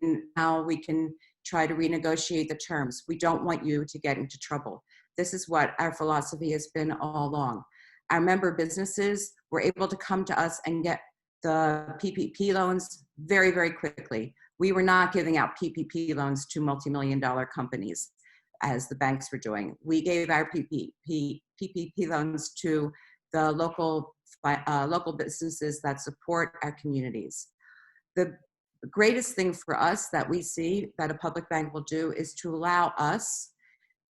try to renegotiate the terms. We don't want you to get into trouble. This is what our philosophy has been all along. Our member businesses were able to come to us and get the PPP loans very, very quickly. We were not giving out PPP loans to multi-million-dollar companies as the banks were doing. We gave our PPP loans to the local businesses that support our communities. The greatest thing for us that we see that a public bank will do is to allow us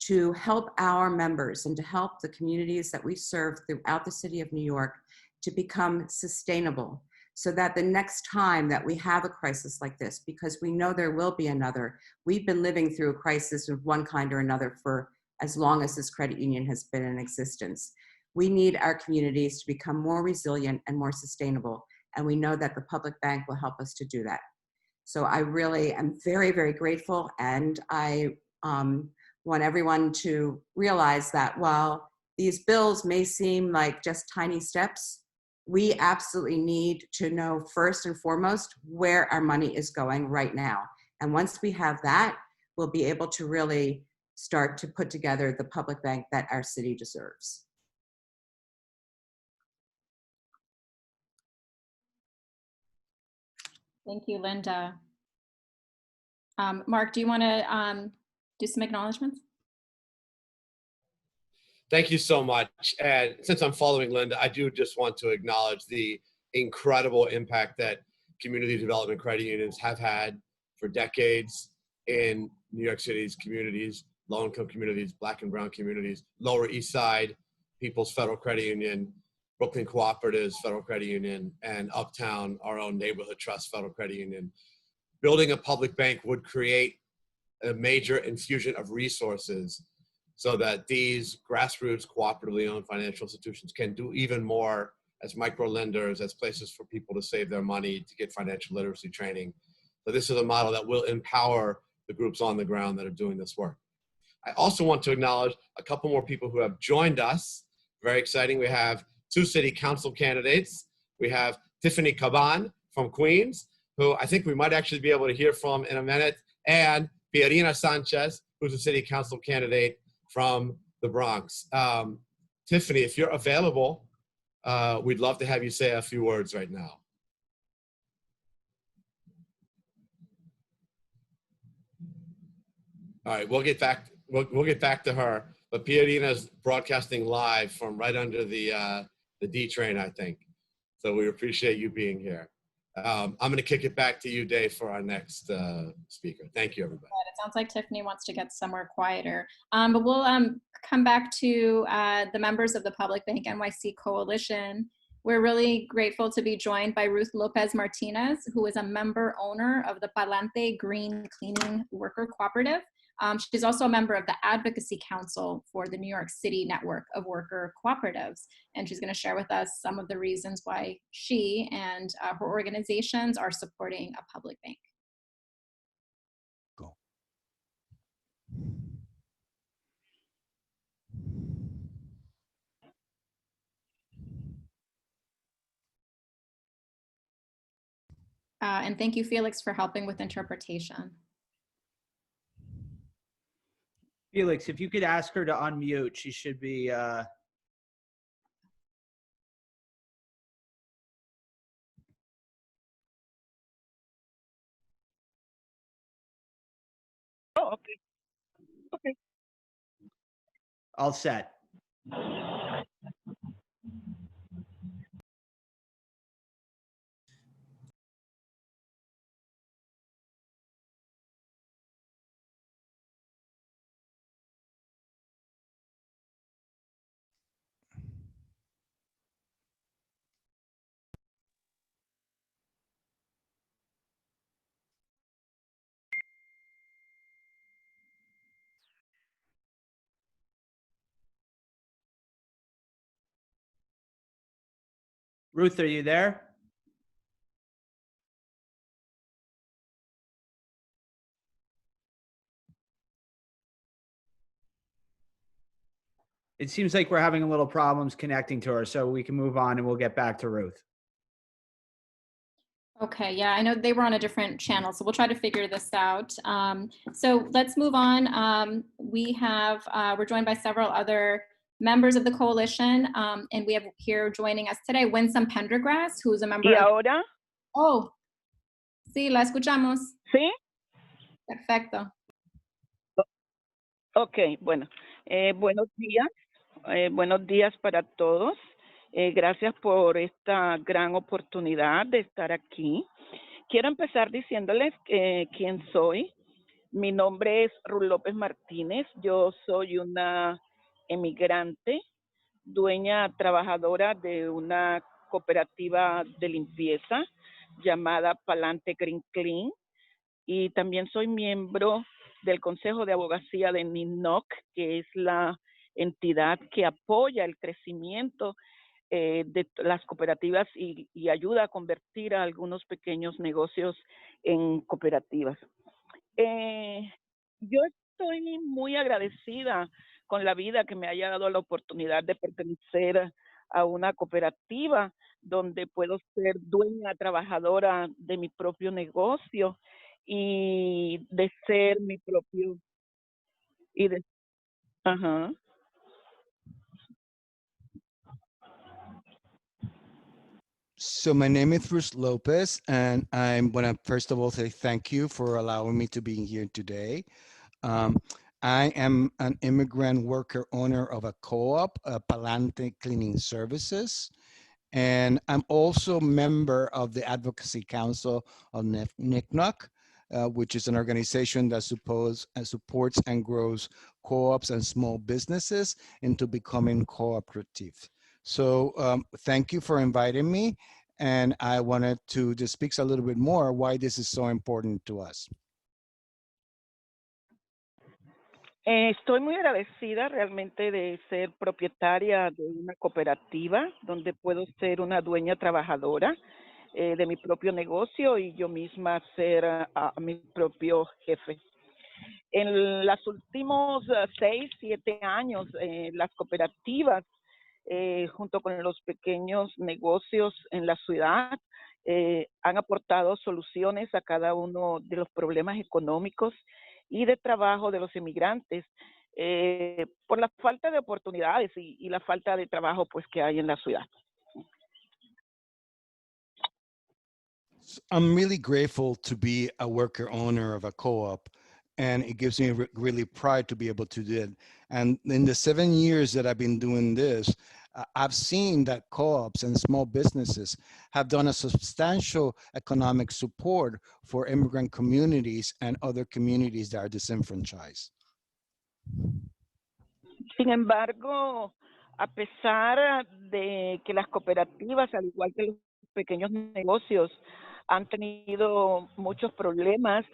to help our members and to help the communities that we serve throughout the city of New York to become sustainable, so that the next time that we have a crisis like this, because we know there will be another, we've been living through a crisis of one kind or another for as long as this credit union has been in existence. We need our communities to become more resilient and more sustainable, and we know that the public bank will help us to do that. So I really am very, very grateful, and I want everyone to realize that while these bills may seem like just tiny steps, we absolutely need to know first and foremost where our money is going right now. And once we have that, we'll be able to really start to put together the public bank that our city deserves. Thank you, Linda. Mark, do you want to do some acknowledgements? Thank you so much. And since I'm following Linda, I do just want to acknowledge the incredible impact that community development credit unions have had for decades in New York City's communities, low-income communities, Black and brown communities, Lower East Side, People's Federal Credit Union, Brooklyn Cooperatives Federal Credit Union, and Uptown, our own Neighborhood Trust Federal Credit Union. Building a public bank would create a major infusion of resources so that these grassroots cooperatively owned financial institutions can do even more as micro lenders, as places for people to save their money, to get financial literacy training. So this is a model that will empower the groups on the ground that are doing this work. I also want to acknowledge a couple more people who have joined us. Very exciting. We have 2 city council candidates. We have Tiffany Caban from Queens, who I think we might actually be able to hear from in a minute, and Pierina Sanchez, who's a city council candidate from the Bronx. Tiffany, if you're available, we'd love to have you say a few words right now. All right, we'll get back to her. But Pierina's broadcasting live from right under the D train, I think. So we appreciate you being here. I'm going to kick it back to you, Dave, for our next speaker. Thank you, everybody. It sounds like Tiffany wants to get somewhere quieter. But we'll come back to the members of the Public Bank NYC Coalition. We're really grateful to be joined by Ruth Lopez Martinez, who is a member owner of the Palante Green Cleaning Worker Cooperative. She's also a member of the Advocacy Council for the New York City Network of Worker Cooperatives. And she's going to share with us some of the reasons why she and her organizations are supporting a public bank. Go. And thank you, Felix, for helping with interpretation. Felix, if you could ask her to unmute, she should be. Oh, okay. Okay. All set. Ruth, are you there? It seems like we're having a little problems connecting to her, so we can move on and we'll get back to Ruth. Okay, yeah, I know they were on a different channel, so we'll try to figure this out. So let's move on. We're joined by several other members of the coalition, and we have here joining us today Winsome Pendergrass, who's a member. ¿Y ahora? Oh, sí, la escuchamos. ¿Sí? Perfecto. Ok, bueno. Buenos días. Buenos días para todos. Gracias por esta gran oportunidad de estar aquí. Quiero empezar diciéndoles quién soy. Mi nombre es Ruth López Martínez. Yo soy una emigrante, dueña trabajadora de una cooperativa de limpieza llamada Palante Green Clean, y también soy miembro del Consejo de Abogacía de NYC, que es la entidad que apoya el crecimiento de las cooperativas y ayuda a convertir a algunos pequeños negocios en cooperativas. Yo estoy muy agradecida con la vida que me haya dado la oportunidad de pertenecer a una cooperativa donde puedo ser dueña trabajadora de mi propio negocio y de ser mi propio ajá. So my name is Ruth Lopez, and I want to first of all say thank you for allowing me to be here today. I am an immigrant worker owner of a co-op, Palante Cleaning Services, and I'm also member of the Advocacy Council of NYC, which is an organization that supports and grows co-ops and small businesses into becoming cooperative. So thank you for inviting me, and I wanted to just speak a little bit more why this is so important to us. Estoy muy agradecida realmente de ser propietaria de una cooperativa donde puedo ser una dueña trabajadora de mi propio negocio y yo misma ser mi propio jefe. En los últimos 6, 7 años, las cooperativas junto con los pequeños negocios en la ciudad han aportado soluciones a cada uno de los problemas económicos y de trabajo de los inmigrantes por la falta de oportunidades y la falta de trabajo pues que hay en la ciudad. I'm really grateful to be a worker owner of a co-op, and it gives me really pride to be able to do it. And in the 7 years that I've been doing this, I've seen that co-ops and small businesses have done a substantial economic support for immigrant communities and other communities that are disenfranchised. Sin embargo, a pesar de que las cooperativas, al igual que los pequeños negocios, han tenido muchos problemas,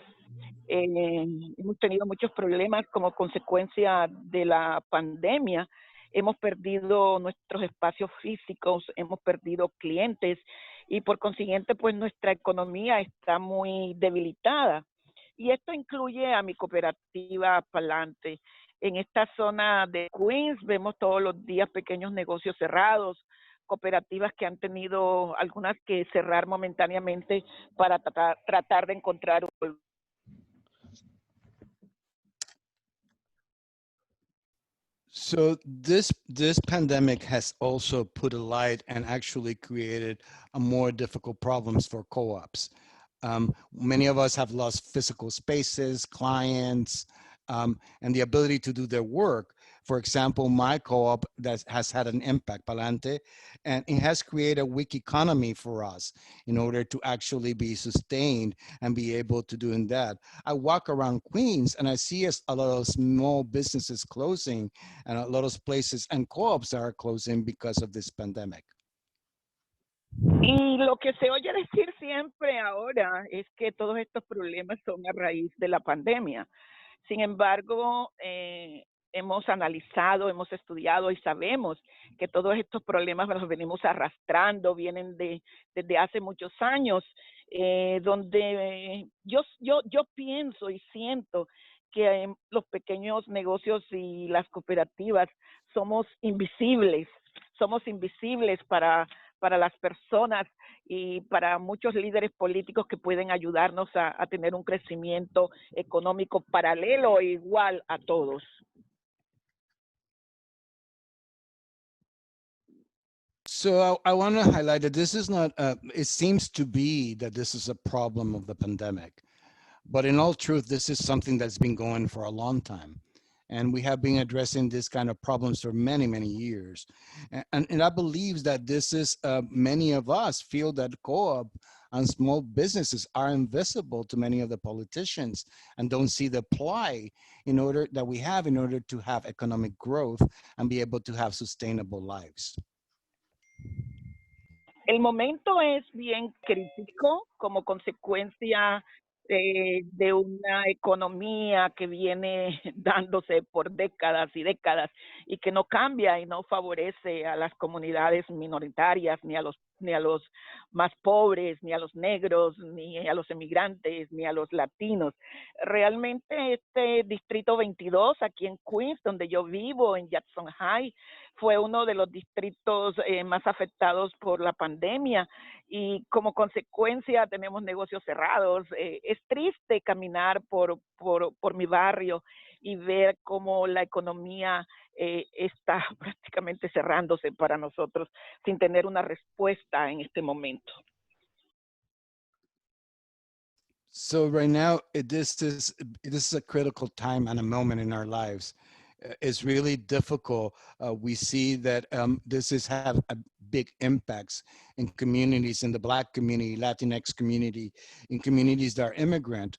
hemos tenido muchos problemas como consecuencia de la pandemia. Hemos perdido nuestros espacios físicos, hemos perdido clientes y por consiguiente, pues nuestra economía está muy debilitada. Y esto incluye a mi cooperativa Palante. En esta zona de Queens vemos todos los días pequeños negocios cerrados, cooperativas que han tenido algunas que cerrar momentáneamente para tratar de encontrar un... So this pandemic has also put a light and actually created a more difficult problems for co-ops. Many of us have lost physical spaces, clients, and the ability to do their work. For example, my co-op that has had an impact, Palante, and it has created a weak economy for us in order to actually be sustained and be able to doing that. I walk around Queens and I see a lot of small businesses closing and a lot of places and co-ops are closing because of this pandemic. Y lo que se oye decir siempre ahora es que todos estos problemas son a raíz de la pandemia. Sin embargo, hemos analizado, hemos estudiado y sabemos que todos estos problemas los venimos arrastrando, vienen desde hace muchos años, donde yo pienso y siento que los pequeños negocios y las cooperativas somos invisibles para las personas y para muchos líderes políticos que pueden ayudarnos a tener un crecimiento económico paralelo e igual a todos. So I want to highlight that this is not, it seems to be that this is a problem of the pandemic, but in all truth, this is something that's been going for a long time. And we have been addressing this kind of problems for many, many years. And I believe that this is, many of us feel that co-op and small businesses are invisible to many of the politicians and don't see the plight in order to have economic growth and be able to have sustainable lives. El momento es bien crítico como consecuencia de una economía que viene dándose por décadas y décadas y que no cambia y no favorece a las comunidades minoritarias, ni a los más pobres, ni a los negros, ni a los emigrantes, ni a los latinos. Realmente este distrito 22 aquí en Queens, donde yo vivo, en Jackson High, fue uno de los distritos más afectados por la pandemia y como consecuencia tenemos negocios cerrados. Es triste caminar por mi barrio y ver cómo la economía está prácticamente cerrándose para nosotros sin tener una respuesta en este momento. So right now, this is a critical time and a moment in our lives. It's really difficult. We see that this is have a big impacts in communities, in the Black community, Latinx community, in communities that are immigrant.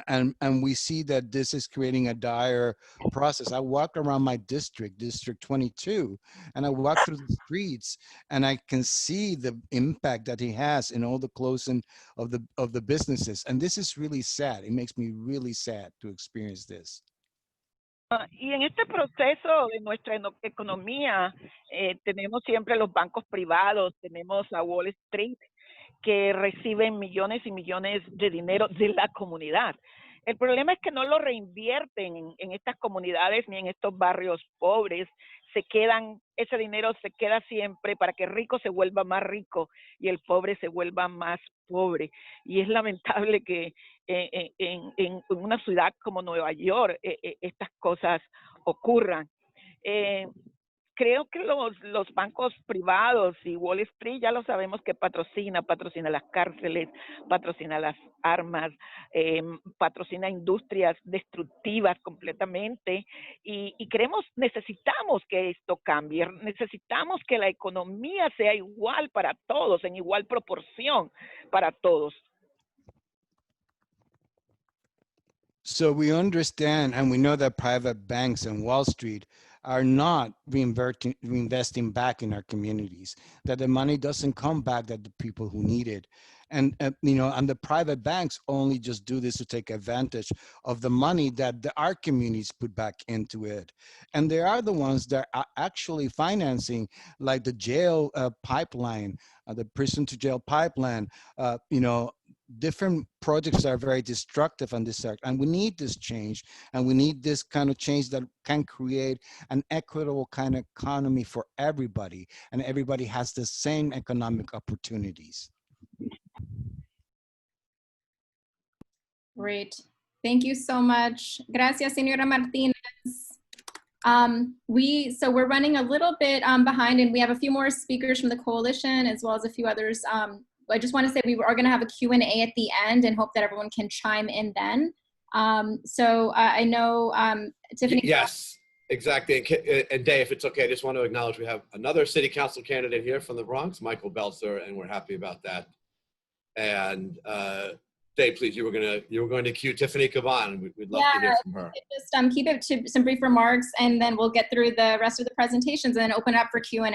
And we see that this is creating a dire process. I walk around my district, District 22, and I walk through the streets and I can see the impact that he has in all the closing of the businesses. And this is really sad. It makes me really sad to experience this. Y en este proceso de nuestra economía tenemos siempre los bancos privados, tenemos a Wall Street que reciben millones y millones de dinero de la comunidad. El problema es que no lo reinvierten en estas comunidades ni en estos barrios pobres. Ese dinero se queda siempre para que el rico se vuelva más rico y el pobre se vuelva más pobre. Y es lamentable que en una ciudad como Nueva York estas cosas ocurran. Creo que los bancos privados y Wall Street ya lo sabemos que patrocina las cárceles, patrocina las armas, patrocina industrias destructivas completamente y necesitamos que esto cambie, necesitamos que la economía sea igual para todos, en igual proporción para todos. So we understand and we know that private banks and Wall Street are not reinvesting back in our communities, that the money doesn't come back to the people who need it. And, and the private banks only just do this to take advantage of the money that our communities put back into it. And they are the ones that are actually financing like the jail pipeline, the prison to jail pipeline, different projects are very destructive on this sector, and we need this change, and we need this kind of change that can create an equitable kind of economy for everybody, and everybody has the same economic opportunities. Great. Thank you so much. Gracias, Señora Martinez. We're running a little bit behind, and we have a few more speakers from the coalition as well as a few others. I just want to say we are going to have a Q&A at the end and hope that everyone can chime in then. I know Tiffany. Yes, exactly. And Dave, if it's okay, I just want to acknowledge we have another city council candidate here from the Bronx, Michael Belzer, and we're happy about that. And Dave, please, you were going to cue Tiffany Caban. We'd love to hear from her. Just keep it to some brief remarks, and then we'll get through the rest of the presentations and then open it up for Q&A.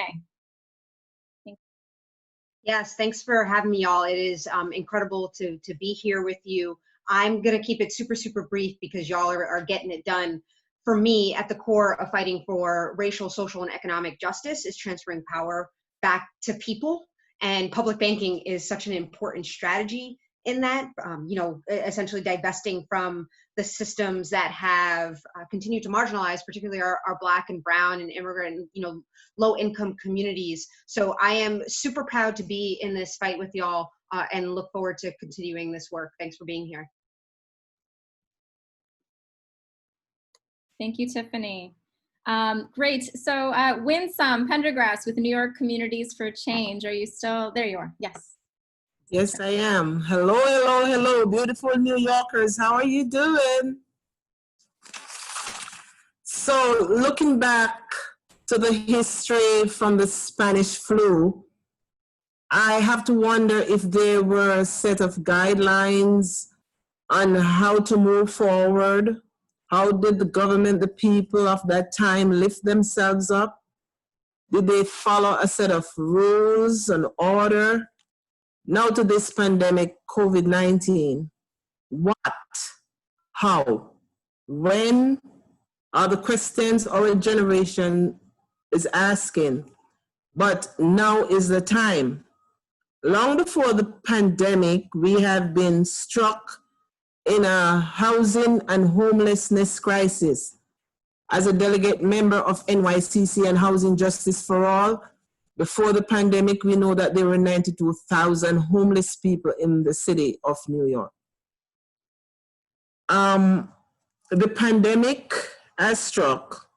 Yes, thanks for having me, all. It is incredible to be here with you. I'm going to keep it super, super brief because y'all are getting it done. For me, at the core of fighting for racial, social, and economic justice is transferring power back to people. And public banking is such an important strategy in that, essentially divesting from the systems that have continued to marginalize, particularly our Black and Brown and immigrant, low-income communities. So I am super proud to be in this fight with y'all and look forward to continuing this work. Thanks for being here. Thank you, Tiffany. Great. So Winsome Pendergrass with New York Communities for Change. Are you still, there you are, yes. Yes, I am. Hello, hello, hello, beautiful New Yorkers. How are you doing? So looking back to the history from the Spanish flu, I have to wonder if there were a set of guidelines on how to move forward. How did the government, the people of that time lift themselves up? Did they follow a set of rules and order? Now to this pandemic, COVID-19, what, how, when are the questions our generation is asking, but now is the time. Long before the pandemic, we have been struck in a housing and homelessness crisis. As a delegate member of NYCC and Housing Justice for All, before the pandemic, we know that there were 92,000 homeless people in the city of New York. The pandemic has struck.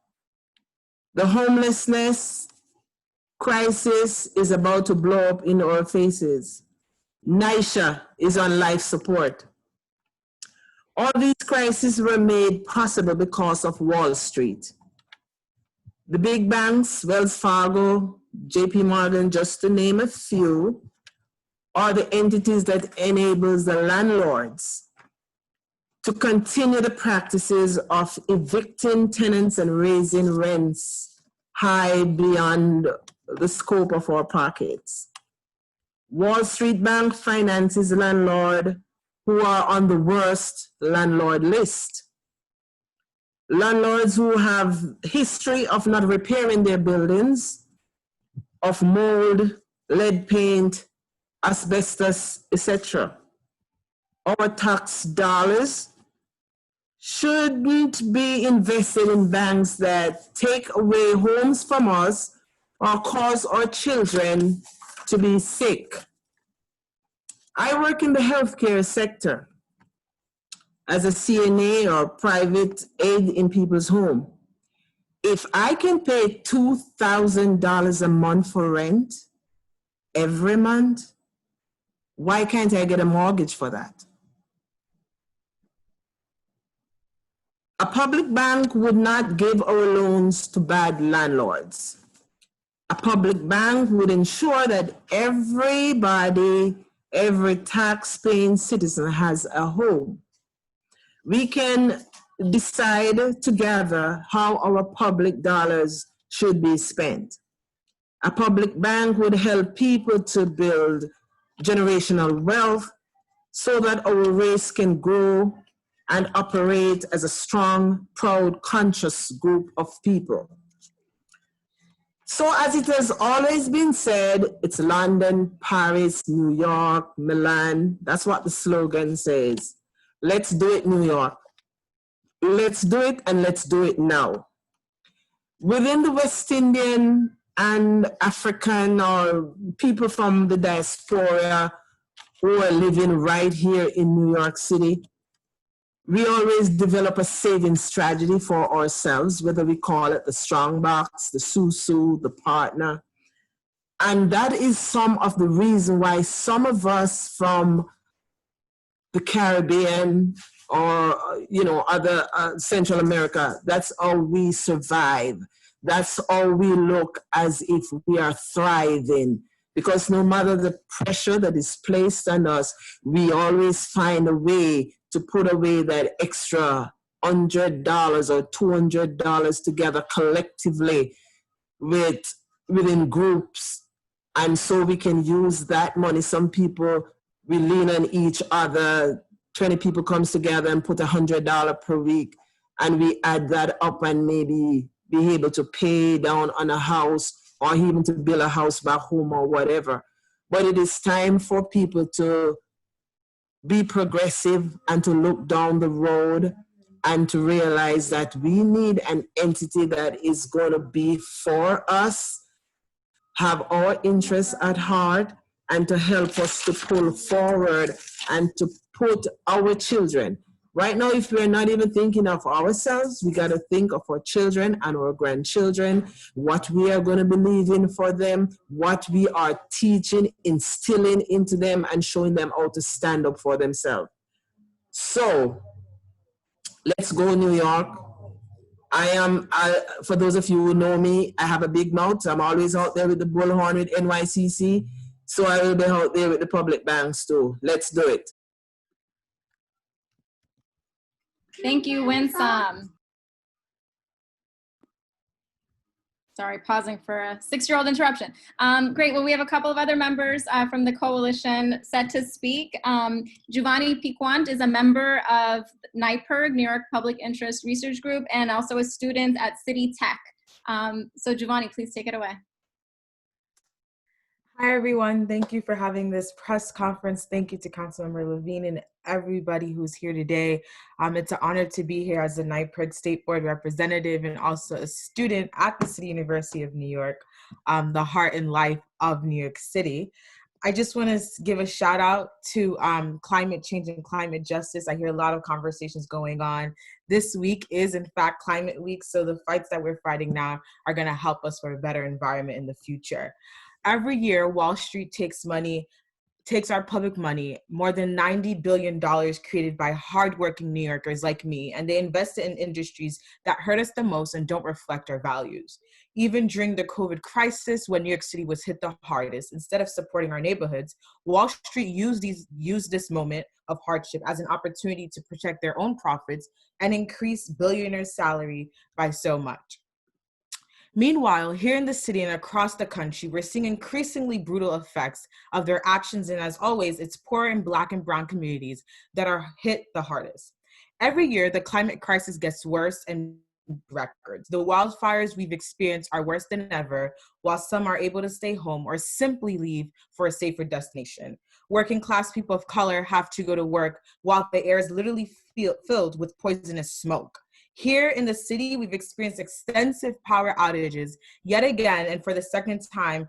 The homelessness crisis is about to blow up in our faces. NYCHA is on life support. All these crises were made possible because of Wall Street. The big banks, Wells Fargo, JP Morgan, just to name a few, are the entities that enables the landlords to continue the practices of evicting tenants and raising rents high beyond the scope of our pockets. Wall Street Bank finances landlords who are on the worst landlord list. Landlords who have history of not repairing their buildings, of mold, lead paint, asbestos, etc. Our tax dollars shouldn't be invested in banks that take away homes from us or cause our children to be sick. I work in the healthcare sector as a CNA or private aid in people's home. If I can pay $2,000 a month for rent every month, why can't I get a mortgage for that? A public bank would not give our loans to bad landlords. A public bank would ensure that everybody, every tax-paying citizen has a home. We can decide together how our public dollars should be spent. A public bank would help people to build generational wealth so that our race can grow and operate as a strong, proud, conscious group of people. So as it has always been said, it's London, Paris, New York, Milan. That's what the slogan says. Let's do it, New York. Let's do it, and let's do it now. Within the West Indian and African or people from the diaspora who are living right here in New York City, we always develop a saving strategy for ourselves, whether we call it the strong box, the Susu, the partner. And that is some of the reason why some of us from the Caribbean or, other Central America, that's how we survive. That's how we look as if we are thriving. Because no matter the pressure that is placed on us, we always find a way to put away that extra $100 or $200 together collectively within groups. And so we can use that money. Some people, we lean on each other. 20 people comes together and put $100 per week. And we add that up and maybe be able to pay down on a house or even to build a house back home or whatever. But it is time for people to be progressive and to look down the road and to realize that we need an entity that is going to be for us, have our interests at heart, and to help us to pull forward and to put our children. Right now, if we're not even thinking of ourselves, we got to think of our children and our grandchildren, what we are going to believe in for them, what we are teaching, instilling into them, and showing them how to stand up for themselves. So, let's go New York. For those of you who know me, I have a big mouth. I'm always out there with the bullhorn with NYCC. So I will be out there with the public banks too. Let's do it. Thank you, Winsome. Sorry, pausing for a 6-year-old interruption. Great, well, we have a couple of other members from the coalition set to speak. Giovanni Piquant is a member of NYPIRG, New York Public Interest Research Group, and also a student at City Tech. So Giovanni, please take it away. Hi, everyone. Thank you for having this press conference. Thank you to Councilmember Levine and everybody who's here today. It's an honor to be here as a NYPIRG State Board representative and also a student at the City University of New York, the heart and life of New York City. I just want to give a shout out to climate change and climate justice. I hear a lot of conversations going on. This week is in fact Climate Week, so the fights that we're fighting now are going to help us for a better environment in the future. Every year, Wall Street takes our public money, more than $90 billion created by hardworking New Yorkers like me, and they invest it in industries that hurt us the most and don't reflect our values. Even during the COVID crisis, when New York City was hit the hardest, instead of supporting our neighborhoods, Wall Street used this moment of hardship as an opportunity to protect their own profits and increase billionaires' salary by so much. Meanwhile, here in the city and across the country, we're seeing increasingly brutal effects of their actions, and as always, it's poor and Black and brown communities that are hit the hardest. Every year, the climate crisis gets worse and records. The wildfires we've experienced are worse than ever, while some are able to stay home or simply leave for a safer destination. Working class people of color have to go to work while the air is literally filled with poisonous smoke. Here in the city, we've experienced extensive power outages yet again, and for the second time,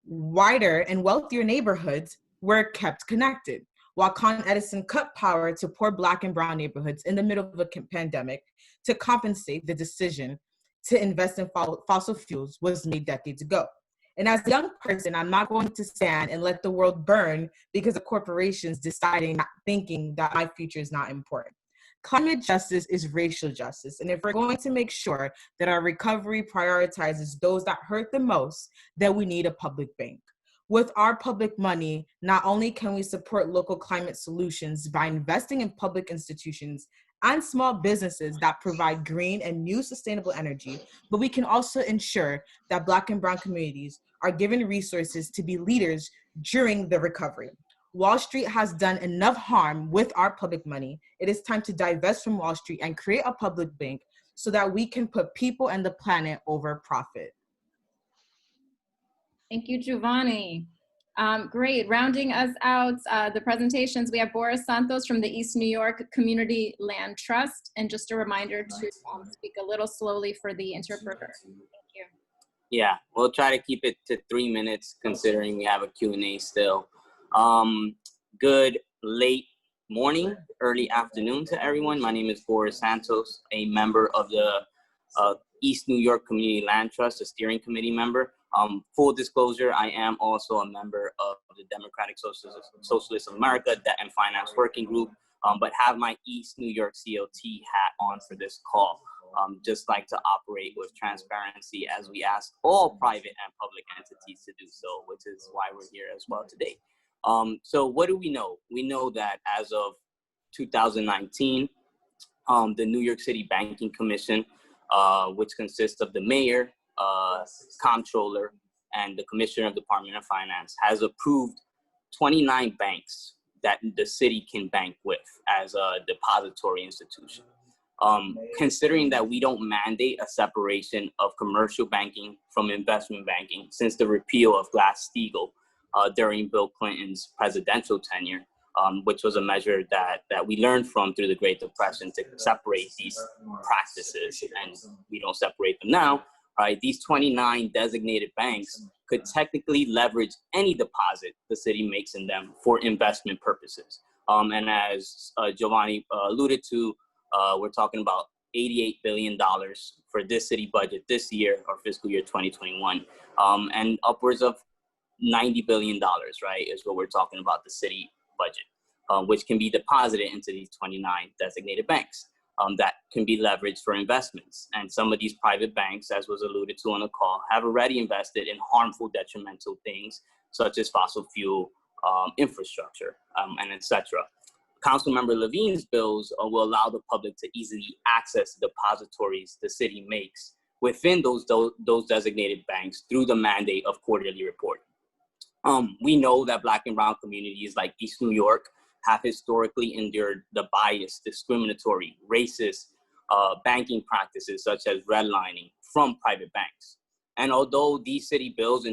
wider and wealthier neighborhoods were kept connected. While Con Edison cut power to poor Black and Brown neighborhoods in the middle of a pandemic to compensate, the decision to invest in fossil fuels was made decades ago. And as a young person, I'm not going to stand and let the world burn because of corporations deciding, thinking that my future is not important. Climate justice is racial justice. And if we're going to make sure that our recovery prioritizes those that hurt the most, then we need a public bank. With our public money, not only can we support local climate solutions by investing in public institutions and small businesses that provide green and new sustainable energy, but we can also ensure that Black and Brown communities are given resources to be leaders during the recovery. Wall Street has done enough harm with our public money. It is time to divest from Wall Street and create a public bank so that we can put people and the planet over profit. Thank you, Giovanni. Great, rounding us out, the presentations, we have Boris Santos from the East New York Community Land Trust. And just a reminder to speak a little slowly for the interpreter. Thank you. Yeah, we'll try to keep it to 3 minutes considering we have a Q&A still. Good late morning, early afternoon to everyone. My name is Boris Santos, a member of the East New York Community Land Trust, a steering committee member. Full disclosure, I am also a member of the Democratic Socialists of America Debt and Finance Working Group, but have my East New York COT hat on for this call. Just like to operate with transparency as we ask all private and public entities to do so, which is why we're here as well today. So what do we know? We know that as of 2019, the New York City Banking Commission, which consists of the mayor, comptroller, and the commissioner of the Department of Finance, has approved 29 banks that the city can bank with as a depository institution. Considering that we don't mandate a separation of commercial banking from investment banking since the repeal of Glass-Steagall during Bill Clinton's presidential tenure, which was a measure that we learned from through the Great Depression to separate these practices, and we don't separate them now. Right, these 29 designated banks could technically leverage any deposit the city makes in them for investment purposes. And as Giovanni alluded to, we're talking about $88 billion for this city budget this year, or fiscal year 2021, and upwards of $90 billion, right, is what we're talking about the city budget, which can be deposited into these 29 designated banks. That can be leveraged for investments. And some of these private banks, as was alluded to on the call, have already invested in harmful, detrimental things, such as fossil fuel infrastructure, and etc. Councilmember Levine's bills will allow the public to easily access the depositories the city makes within those designated banks through the mandate of quarterly reporting. We know that Black and Brown communities like East New York have historically endured the biased, discriminatory, racist banking practices such as redlining from private banks. And although these city bills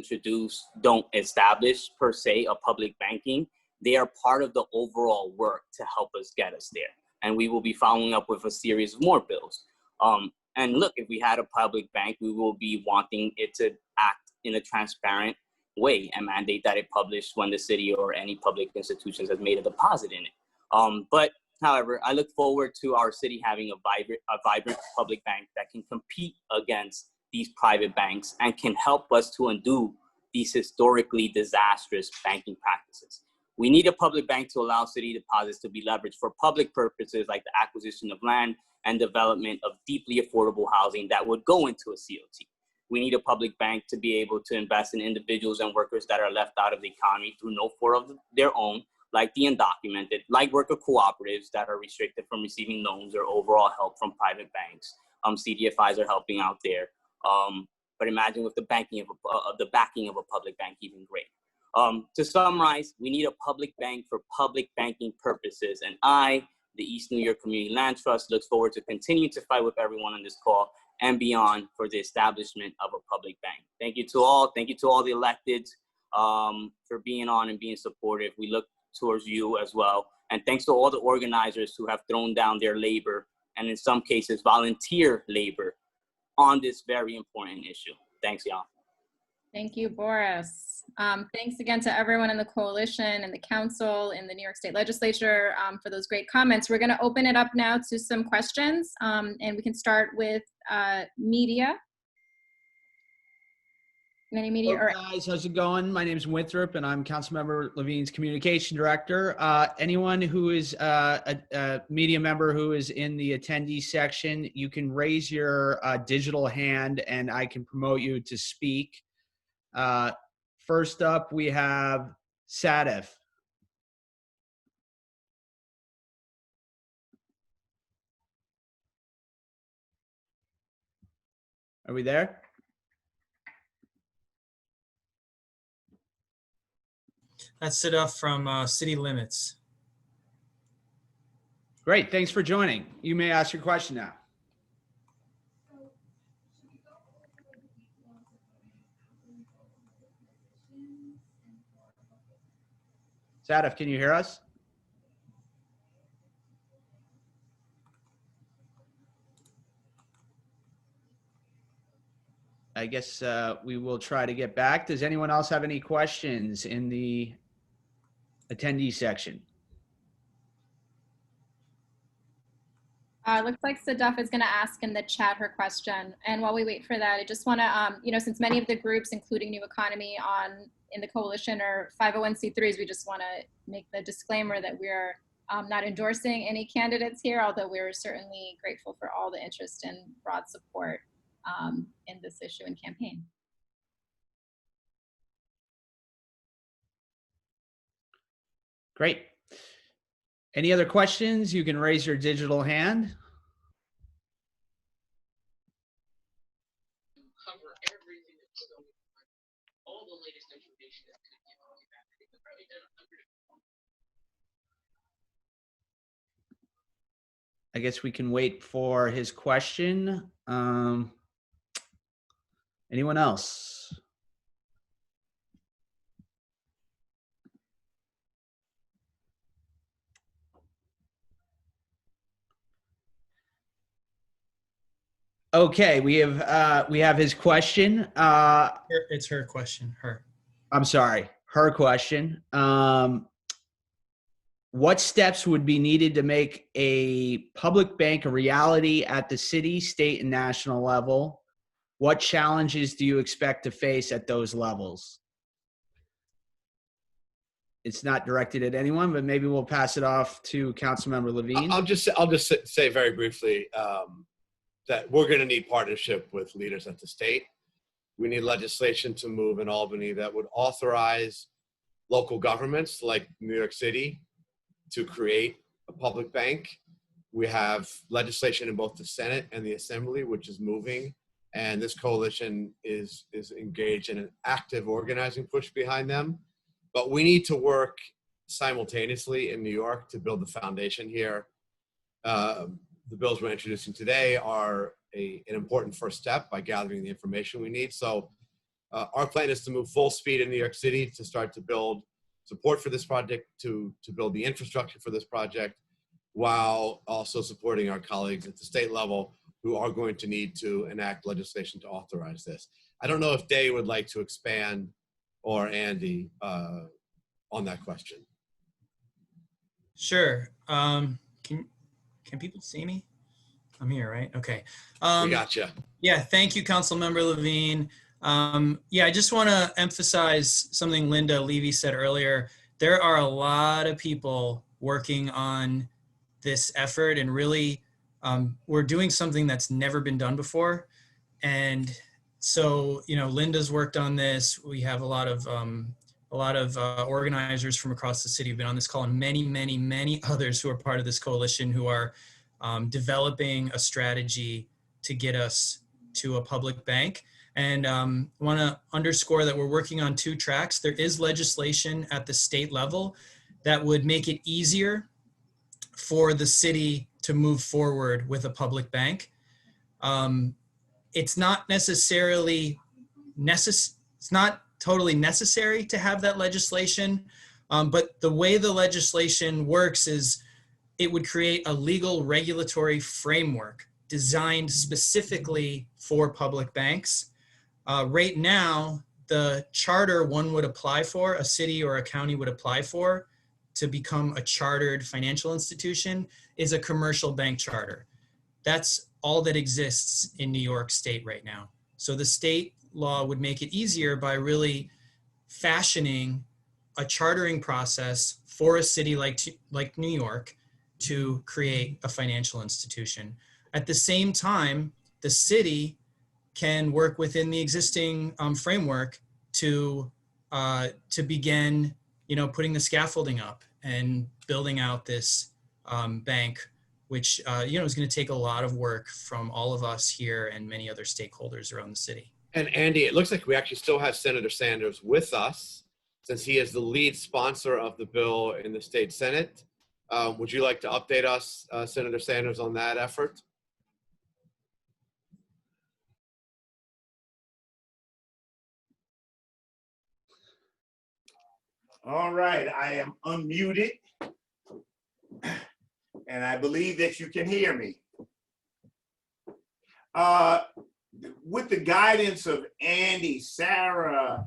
don't establish per se a public banking, they are part of the overall work to help us get us there. And we will be following up with a series of more bills. And look, if we had a public bank, we will be wanting it to act in a transparent way and mandate that it publish when the city or any public institutions has made a deposit in it. But however, I look forward to our city having a vibrant public bank that can compete against these private banks and can help us to undo these historically disastrous banking practices. We need a public bank to allow city deposits to be leveraged for public purposes like the acquisition of land and development of deeply affordable housing that would go into a COT. We need a public bank to be able to invest in individuals and workers that are left out of the economy through no fault of their own, like the undocumented, like worker cooperatives that are restricted from receiving loans or overall help from private banks. CDFIs are helping out there. But imagine with the backing of a public bank, even great. To summarize, we need a public bank for public banking purposes. And I, the East New York Community Land Trust, looks forward to continuing to fight with everyone on this call and beyond for the establishment of a public bank. Thank you to all. Thank you to all the electeds for being on and being supportive. We look towards you as well. And thanks to all the organizers who have thrown down their labor and in some cases volunteer labor on this very important issue. Thanks, y'all. Thank you, Boris. Thanks again to everyone in the coalition and the council in the New York State Legislature for those great comments. We're going to open it up now to some questions, and we can start with media. Any media? Hello guys, how's it going? My name is Winthrop, and I'm Councilmember Levine's Communication Director. Anyone who is a media member who is in the attendee section, you can raise your digital hand, and I can promote you to speak. First up, we have Sadef. Are we there? That's Sadef from City Limits. Great, thanks for joining. You may ask your question now. Sadef, can you hear us? I guess we will try to get back. Does anyone else have any questions in the attendee section? Looks like Sadef is going to ask in the chat her question. And while we wait for that, I just want to, since many of the groups, including New Economy in the coalition, are 501c3s, we just want to make the disclaimer that we're not endorsing any candidates here, although we're certainly grateful for all the interest and broad support in this issue and campaign. Great. Any other questions? You can raise your digital hand. I guess we can wait for his question. Anyone else? Okay, we have his question. It's her question. I'm sorry, her question. What steps would be needed to make a public bank a reality at the city, state, and national level? What challenges do you expect to face at those levels? It's not directed at anyone, but maybe we'll pass it off to Councilmember Levine. I'll just say very briefly that we're going to need partnership with leaders at the state. We need legislation to move in Albany that would authorize local governments like New York City to create a public bank. We have legislation in both the Senate and the Assembly, which is moving, and this coalition is engaged in an active organizing push behind them. But we need to work simultaneously in New York to build the foundation here. The bills we're introducing today are an important first step by gathering the information we need. So our plan is to move full speed in New York City to start to build support for this project, to build the infrastructure for this project, while also supporting our colleagues at the state level who are going to need to enact legislation to authorize this. I don't know if Day would like to expand, or Andy, on that question. Sure. Can people see me? I'm here, right? Okay. We gotcha. Yeah, thank you, Councilmember Levine. Yeah, I just want to emphasize something Linda Levy said earlier. There are a lot of people working on this effort, and really we're doing something that's never been done before. And so, Linda's worked on this. We have a lot of organizers from across the city who've been on this call, and many, many, many others who are part of this coalition who are developing a strategy to get us to a public bank. And want to underscore that we're working on two tracks. There is legislation at the state level that would make it easier for the city to move forward with a public bank. It's not necessarily it's not totally necessary to have that legislation, But the way the legislation works is it would create a legal regulatory framework designed specifically for public banks. Right now, the charter one would apply for, a city or a county would apply for to become a chartered financial institution, is a commercial bank charter. That's all that exists in New York State right now. So the state law would make it easier by really fashioning a chartering process for a city like New York to create a financial institution. At the same time, the city can work within the existing framework to begin, putting the scaffolding up and building out this bank, which is going to take a lot of work from all of us here and many other stakeholders around the city. And Andy, it looks like we actually still have Senator Sanders with us, since he is the lead sponsor of the bill in the state Senate. Would you like to update us, Senator Sanders, on that effort? All right, I am unmuted, and I believe that you can hear me. With the guidance of Andy, Sarah,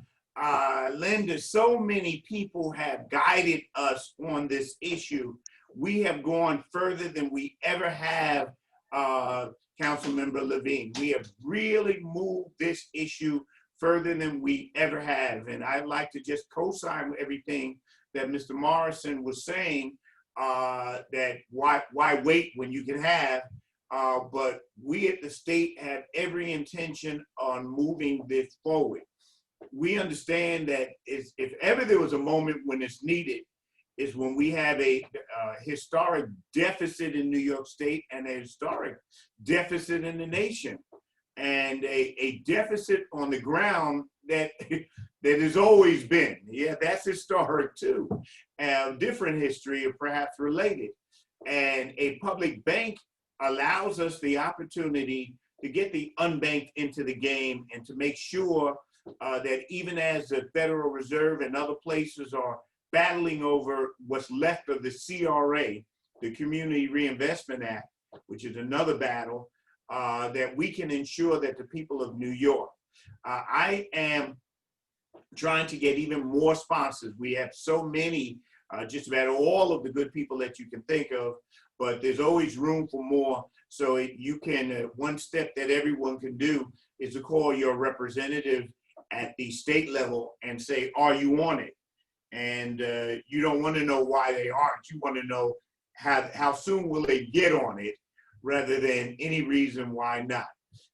Linda, so many people have guided us on this issue. We have gone further than we ever have, Councilmember Levine. We have really moved this issue further than we ever have. And I'd like to just co-sign with everything that Mr. Morrison was saying, that why wait when you can have, but we at the state have every intention on moving this forward. We understand that if ever there was a moment when it's needed, is when we have a historic deficit in New York State and a historic deficit in the nation, and a deficit on the ground that has always been. Yeah, that's historic too. Different history, or perhaps related. And a public bank allows us the opportunity to get the unbanked into the game and to make sure that even as the Federal Reserve and other places are battling over what's left of the CRA, the Community Reinvestment Act, which is another battle, that we can ensure that the people of New York, I am trying to get even more sponsors. We have so many, just about all of the good people that you can think of, but there's always room for more. So you can, one step that everyone can do is to call your representative at the state level and say, are you on it? And you don't want to know why they aren't. You want to know how soon will they get on it, rather than any reason why not.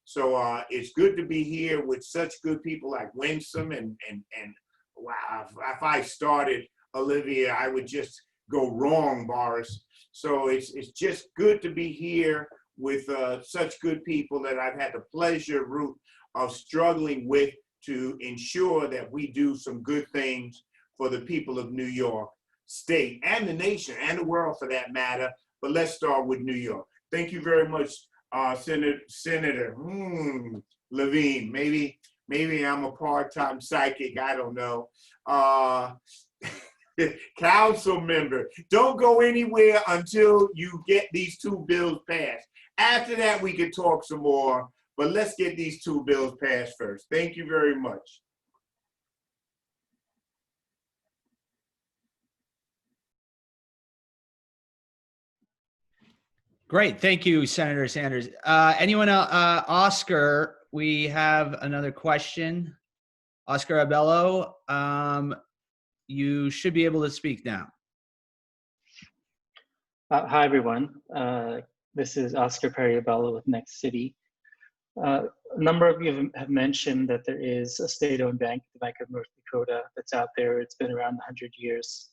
So it's good to be here with such good people like Winsome, and wow, if I started, Olivia, I would just go wrong, Boris. So it's just good to be here with such good people that I've had the pleasure, Ruth, of struggling with to ensure that we do some good things for the people of New York State and the nation and the world for that matter. But let's start with New York. Thank you very much, Senator Levine. Maybe I'm a part-time psychic, I don't know. Council member, don't go anywhere until you get these two bills passed. After that, we can talk some more, but let's get these two bills passed first. Thank you very much. Great. Thank you, Senator Sanders. Anyone else? Oscar, we have another question. Oscar Abello, you should be able to speak now. Hi, everyone. This is Oscar Perry-Abello with Next City. A number of you have mentioned that there is a state-owned bank, the Bank of North Dakota, that's out there. It's been around 100 years.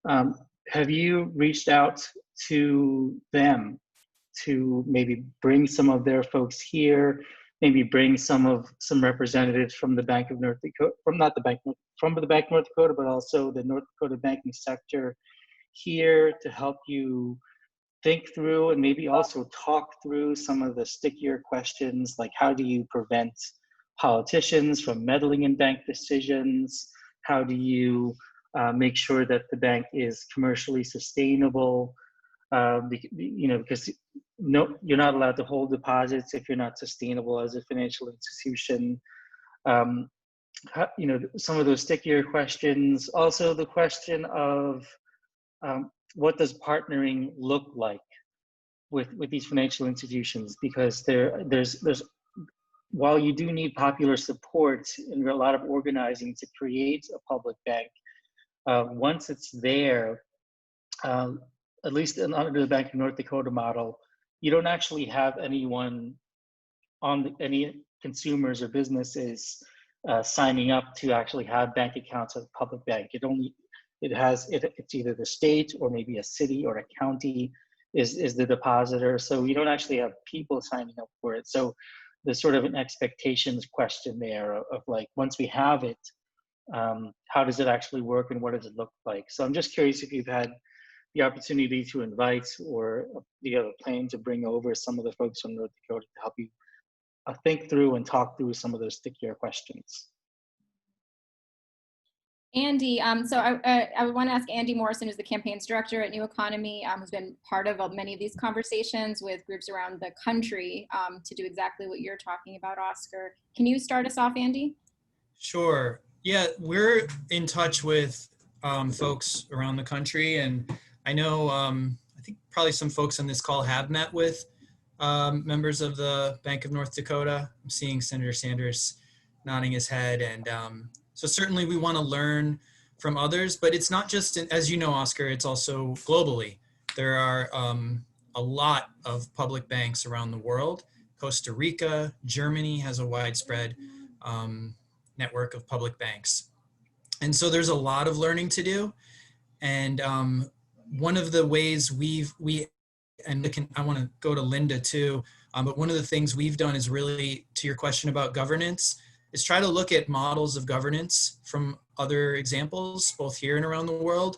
Have you reached out to them to maybe bring some of their folks here, maybe bring some representatives from the Bank of North Dakota, from the Bank of North Dakota, but also the North Dakota banking sector here to help you think through and maybe also talk through some of the stickier questions, like how do you prevent politicians from meddling in bank decisions? How do you make sure that the bank is commercially sustainable, because no, you're not allowed to hold deposits if you're not sustainable as a financial institution. Some of those stickier questions. Also, the question of what does partnering look like with these financial institutions? Because there's while you do need popular support and a lot of organizing to create a public bank, once it's there, at least under the Bank of North Dakota model, you don't actually have anyone any consumers or businesses signing up to actually have bank accounts at a public bank. It's either the state or maybe a city or a county is the depositor. So you don't actually have people signing up for it. So there's sort of an expectations question there of like, once we have it, how does it actually work and what does it look like? So I'm just curious if you've had the opportunity to invite or you have a plan to bring over some of the folks from North Dakota to help you think through and talk through some of those stickier questions. Andy, so I would want to ask Andy Morrison, who's the campaigns director at New Economy, who's been part of many of these conversations with groups around the country to do exactly what you're talking about, Oscar. Can you start us off, Andy? Sure. Yeah, we're in touch with folks around the country, and I know I think probably some folks on this call have met with members of the Bank of North Dakota. I'm seeing Senator Sanders nodding his head, and so certainly we want to learn from others, but it's not just, as you know, Oscar, it's also globally. There are a lot of public banks around the world. Costa Rica, Germany has a widespread network of public banks. And so there's a lot of learning to do. And one of the ways I want to go to Linda too, but one of the things we've done is really, to your question about governance, is try to look at models of governance from other examples, both here and around the world.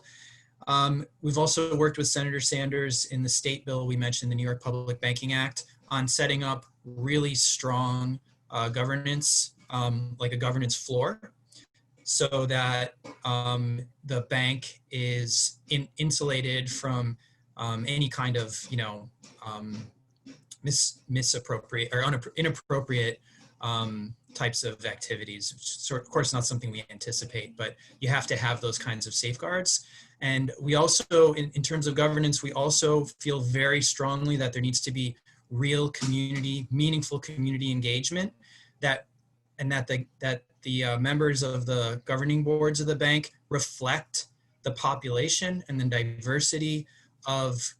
We've also worked with Senator Sanders in the state bill we mentioned, the New York Public Banking Act, on setting up really strong governance, like a governance floor, so that the bank is insulated from any kind of, misappropriate or inappropriate types of activities. So of course, not something we anticipate, but you have to have those kinds of safeguards. And we also, in terms of governance, we also feel very strongly that there needs to be real community, meaningful community engagement, that the members of the governing boards of the bank reflect the population and the diversity of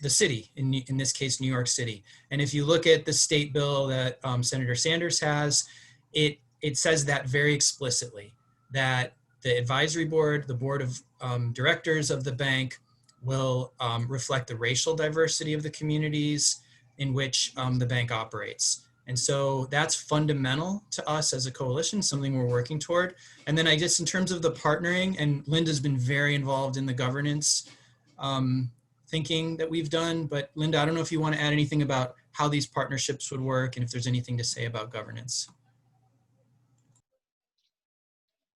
the city, in this case, New York City. And if you look at the state bill that Senator Sanders has, it says that very explicitly, that the advisory board, the board of directors of the bank, will reflect the racial diversity of the communities in which the bank operates. And so that's fundamental to us as a coalition, something we're working toward. And then I guess in terms of the partnering, and Linda's been very involved in the governance thinking that we've done, but Linda, I don't know if you want to add anything about how these partnerships would work and if there's anything to say about governance.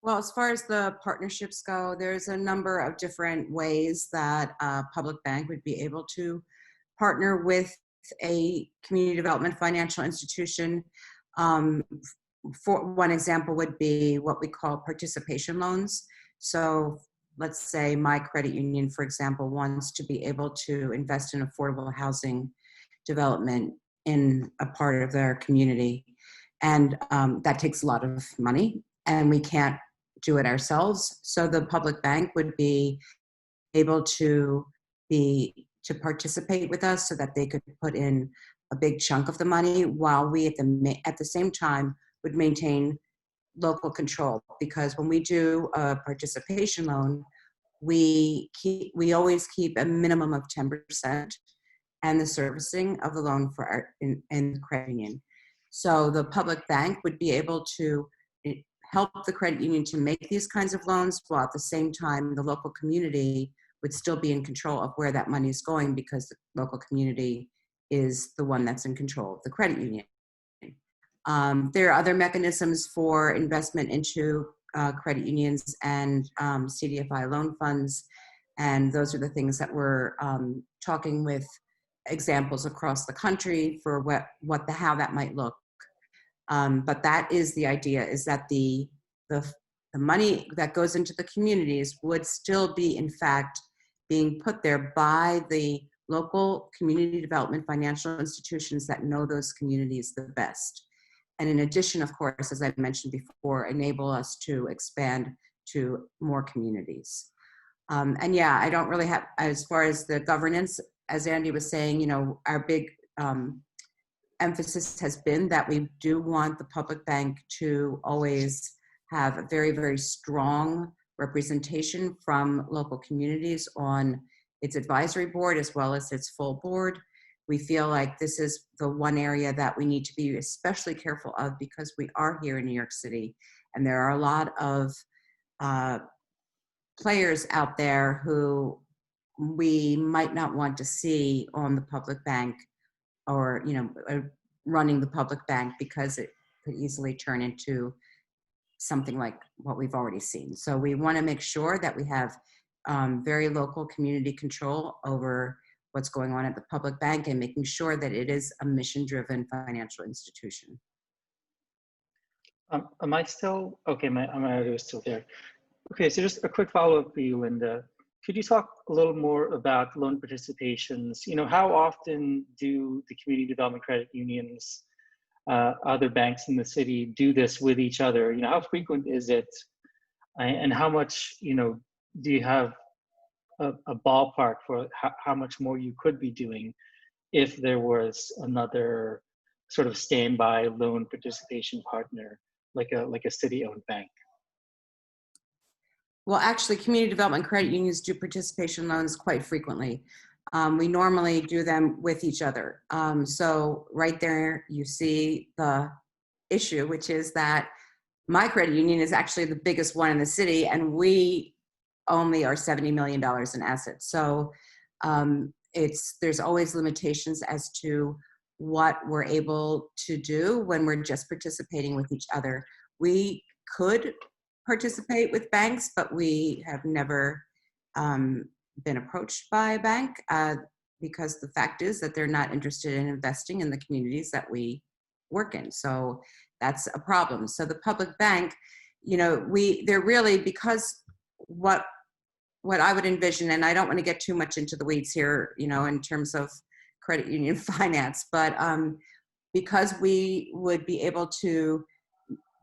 Well, as far as the partnerships go, there's a number of different ways that a public bank would be able to partner with a community development financial institution. For one example would be what we call participation loans. So let's say my credit union, for example, wants to be able to invest in affordable housing development in a part of their community. And that takes a lot of money, and we can't do it ourselves. So the public bank would be able to participate with us so that they could put in a big chunk of the money, while we at the same time would maintain local control. Because when we do a participation loan, we always keep a minimum of 10% and the servicing of the loan for in the credit union. So the public bank would be able to help the credit union to make these kinds of loans, while at the same time the local community would still be in control of where that money is going, because the local community is the one that's in control of the credit union. There are other mechanisms for investment into credit unions and CDFI loan funds. And those are the things that we're talking with examples across the country for how that might look. But that is the idea, is that the money that goes into the communities would still be, in fact, being put there by the local community development financial institutions that know those communities the best. And in addition, of course, as I mentioned before, enable us to expand to more communities. And yeah, I don't really have, as far as the governance, as Andy was saying, you know, our big emphasis has been that we do want the public bank to always have a very, very strong representation from local communities on its advisory board as well as its full board. We feel like this is the one area that we need to be especially careful of because we are here in New York City and there are a lot of players out there who we might not want to see on the public bank or, you know, running the public bank because it could easily turn into something like what we've already seen. So we want to make sure that we have very local community control over what's going on at the public bank and making sure that it is a mission-driven financial institution. Am I still, okay, my audio is still there. Okay, so just a quick follow-up for you, Linda. Could you talk a little more about loan participations? You know, how often do the community development credit unions, other banks in the city do this with each other? You know, how frequent is it? And how much, you know, do you have a ballpark for how much more you could be doing if there was another sort of standby loan participation partner, like a city-owned bank? Well, actually, community development credit unions do participation loans quite frequently. We normally do them with each other. So right there, you see the issue, which is that my credit union is actually the biggest one in the city, and we only are $70 million in assets. So there's always limitations as to what we're able to do when we're just participating with each other. We could participate with banks, but we have never been approached by a bank because the fact is that they're not interested in investing in the communities that we work in. So that's a problem. So the public bank, you know, they're really, because what I would envision, and I don't want to get too much into the weeds here, you know, in terms of credit union finance, but because we would be able to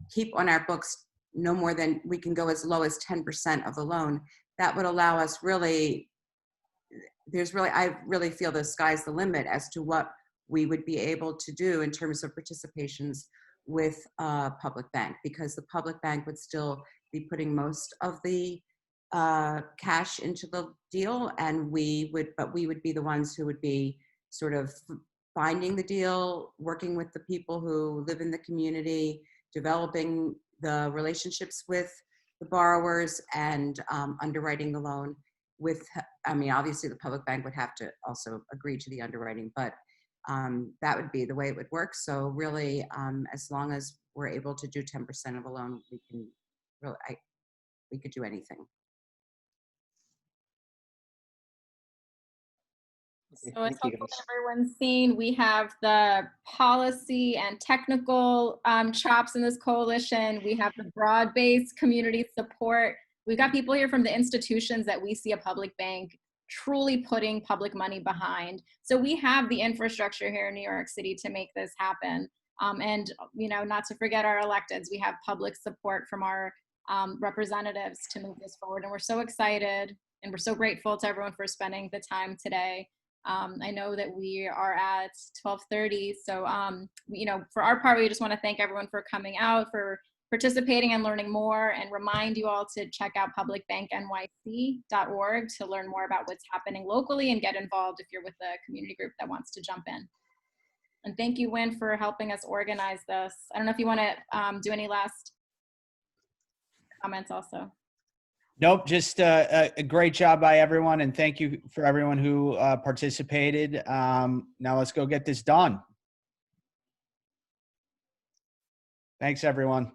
keep on our books no more than, we can go as low as 10% of the loan, that would allow us really, I really feel the sky's the limit as to what we would be able to do in terms of participations with a public bank, because the public bank would still be putting most of the cash into the deal, and we would be the ones who would be sort of finding the deal, working with the people who live in the community, developing the relationships with the borrowers, and underwriting the loan with, I mean, obviously the public bank would have to also agree to the underwriting, but that would be the way it would work. So really, as long as we're able to do 10% of a loan, we can really, we could do anything. So as hopefully everyone's seen, we have the policy and technical chops in this coalition. We have the broad-based community support. We've got people here from the institutions that we see a public bank truly putting public money behind. So we have the infrastructure here in New York City to make this happen. And, you know, not to forget our electeds, we have public support from our representatives to move this forward. And we're so excited and we're so grateful to everyone for spending the time today. I know that we are at 12:30. So, you know, for our part, we just want to thank everyone for coming out, for participating and learning more, and remind you all to check out publicbanknyc.org to learn more about what's happening locally and get involved if you're with a community group that wants to jump in. And thank you, Wynn, for helping us organize this. I don't know if you want to do any last comments also. Nope, just a great job by everyone, and thank you for everyone who participated. Now let's go get this done. Thanks, everyone.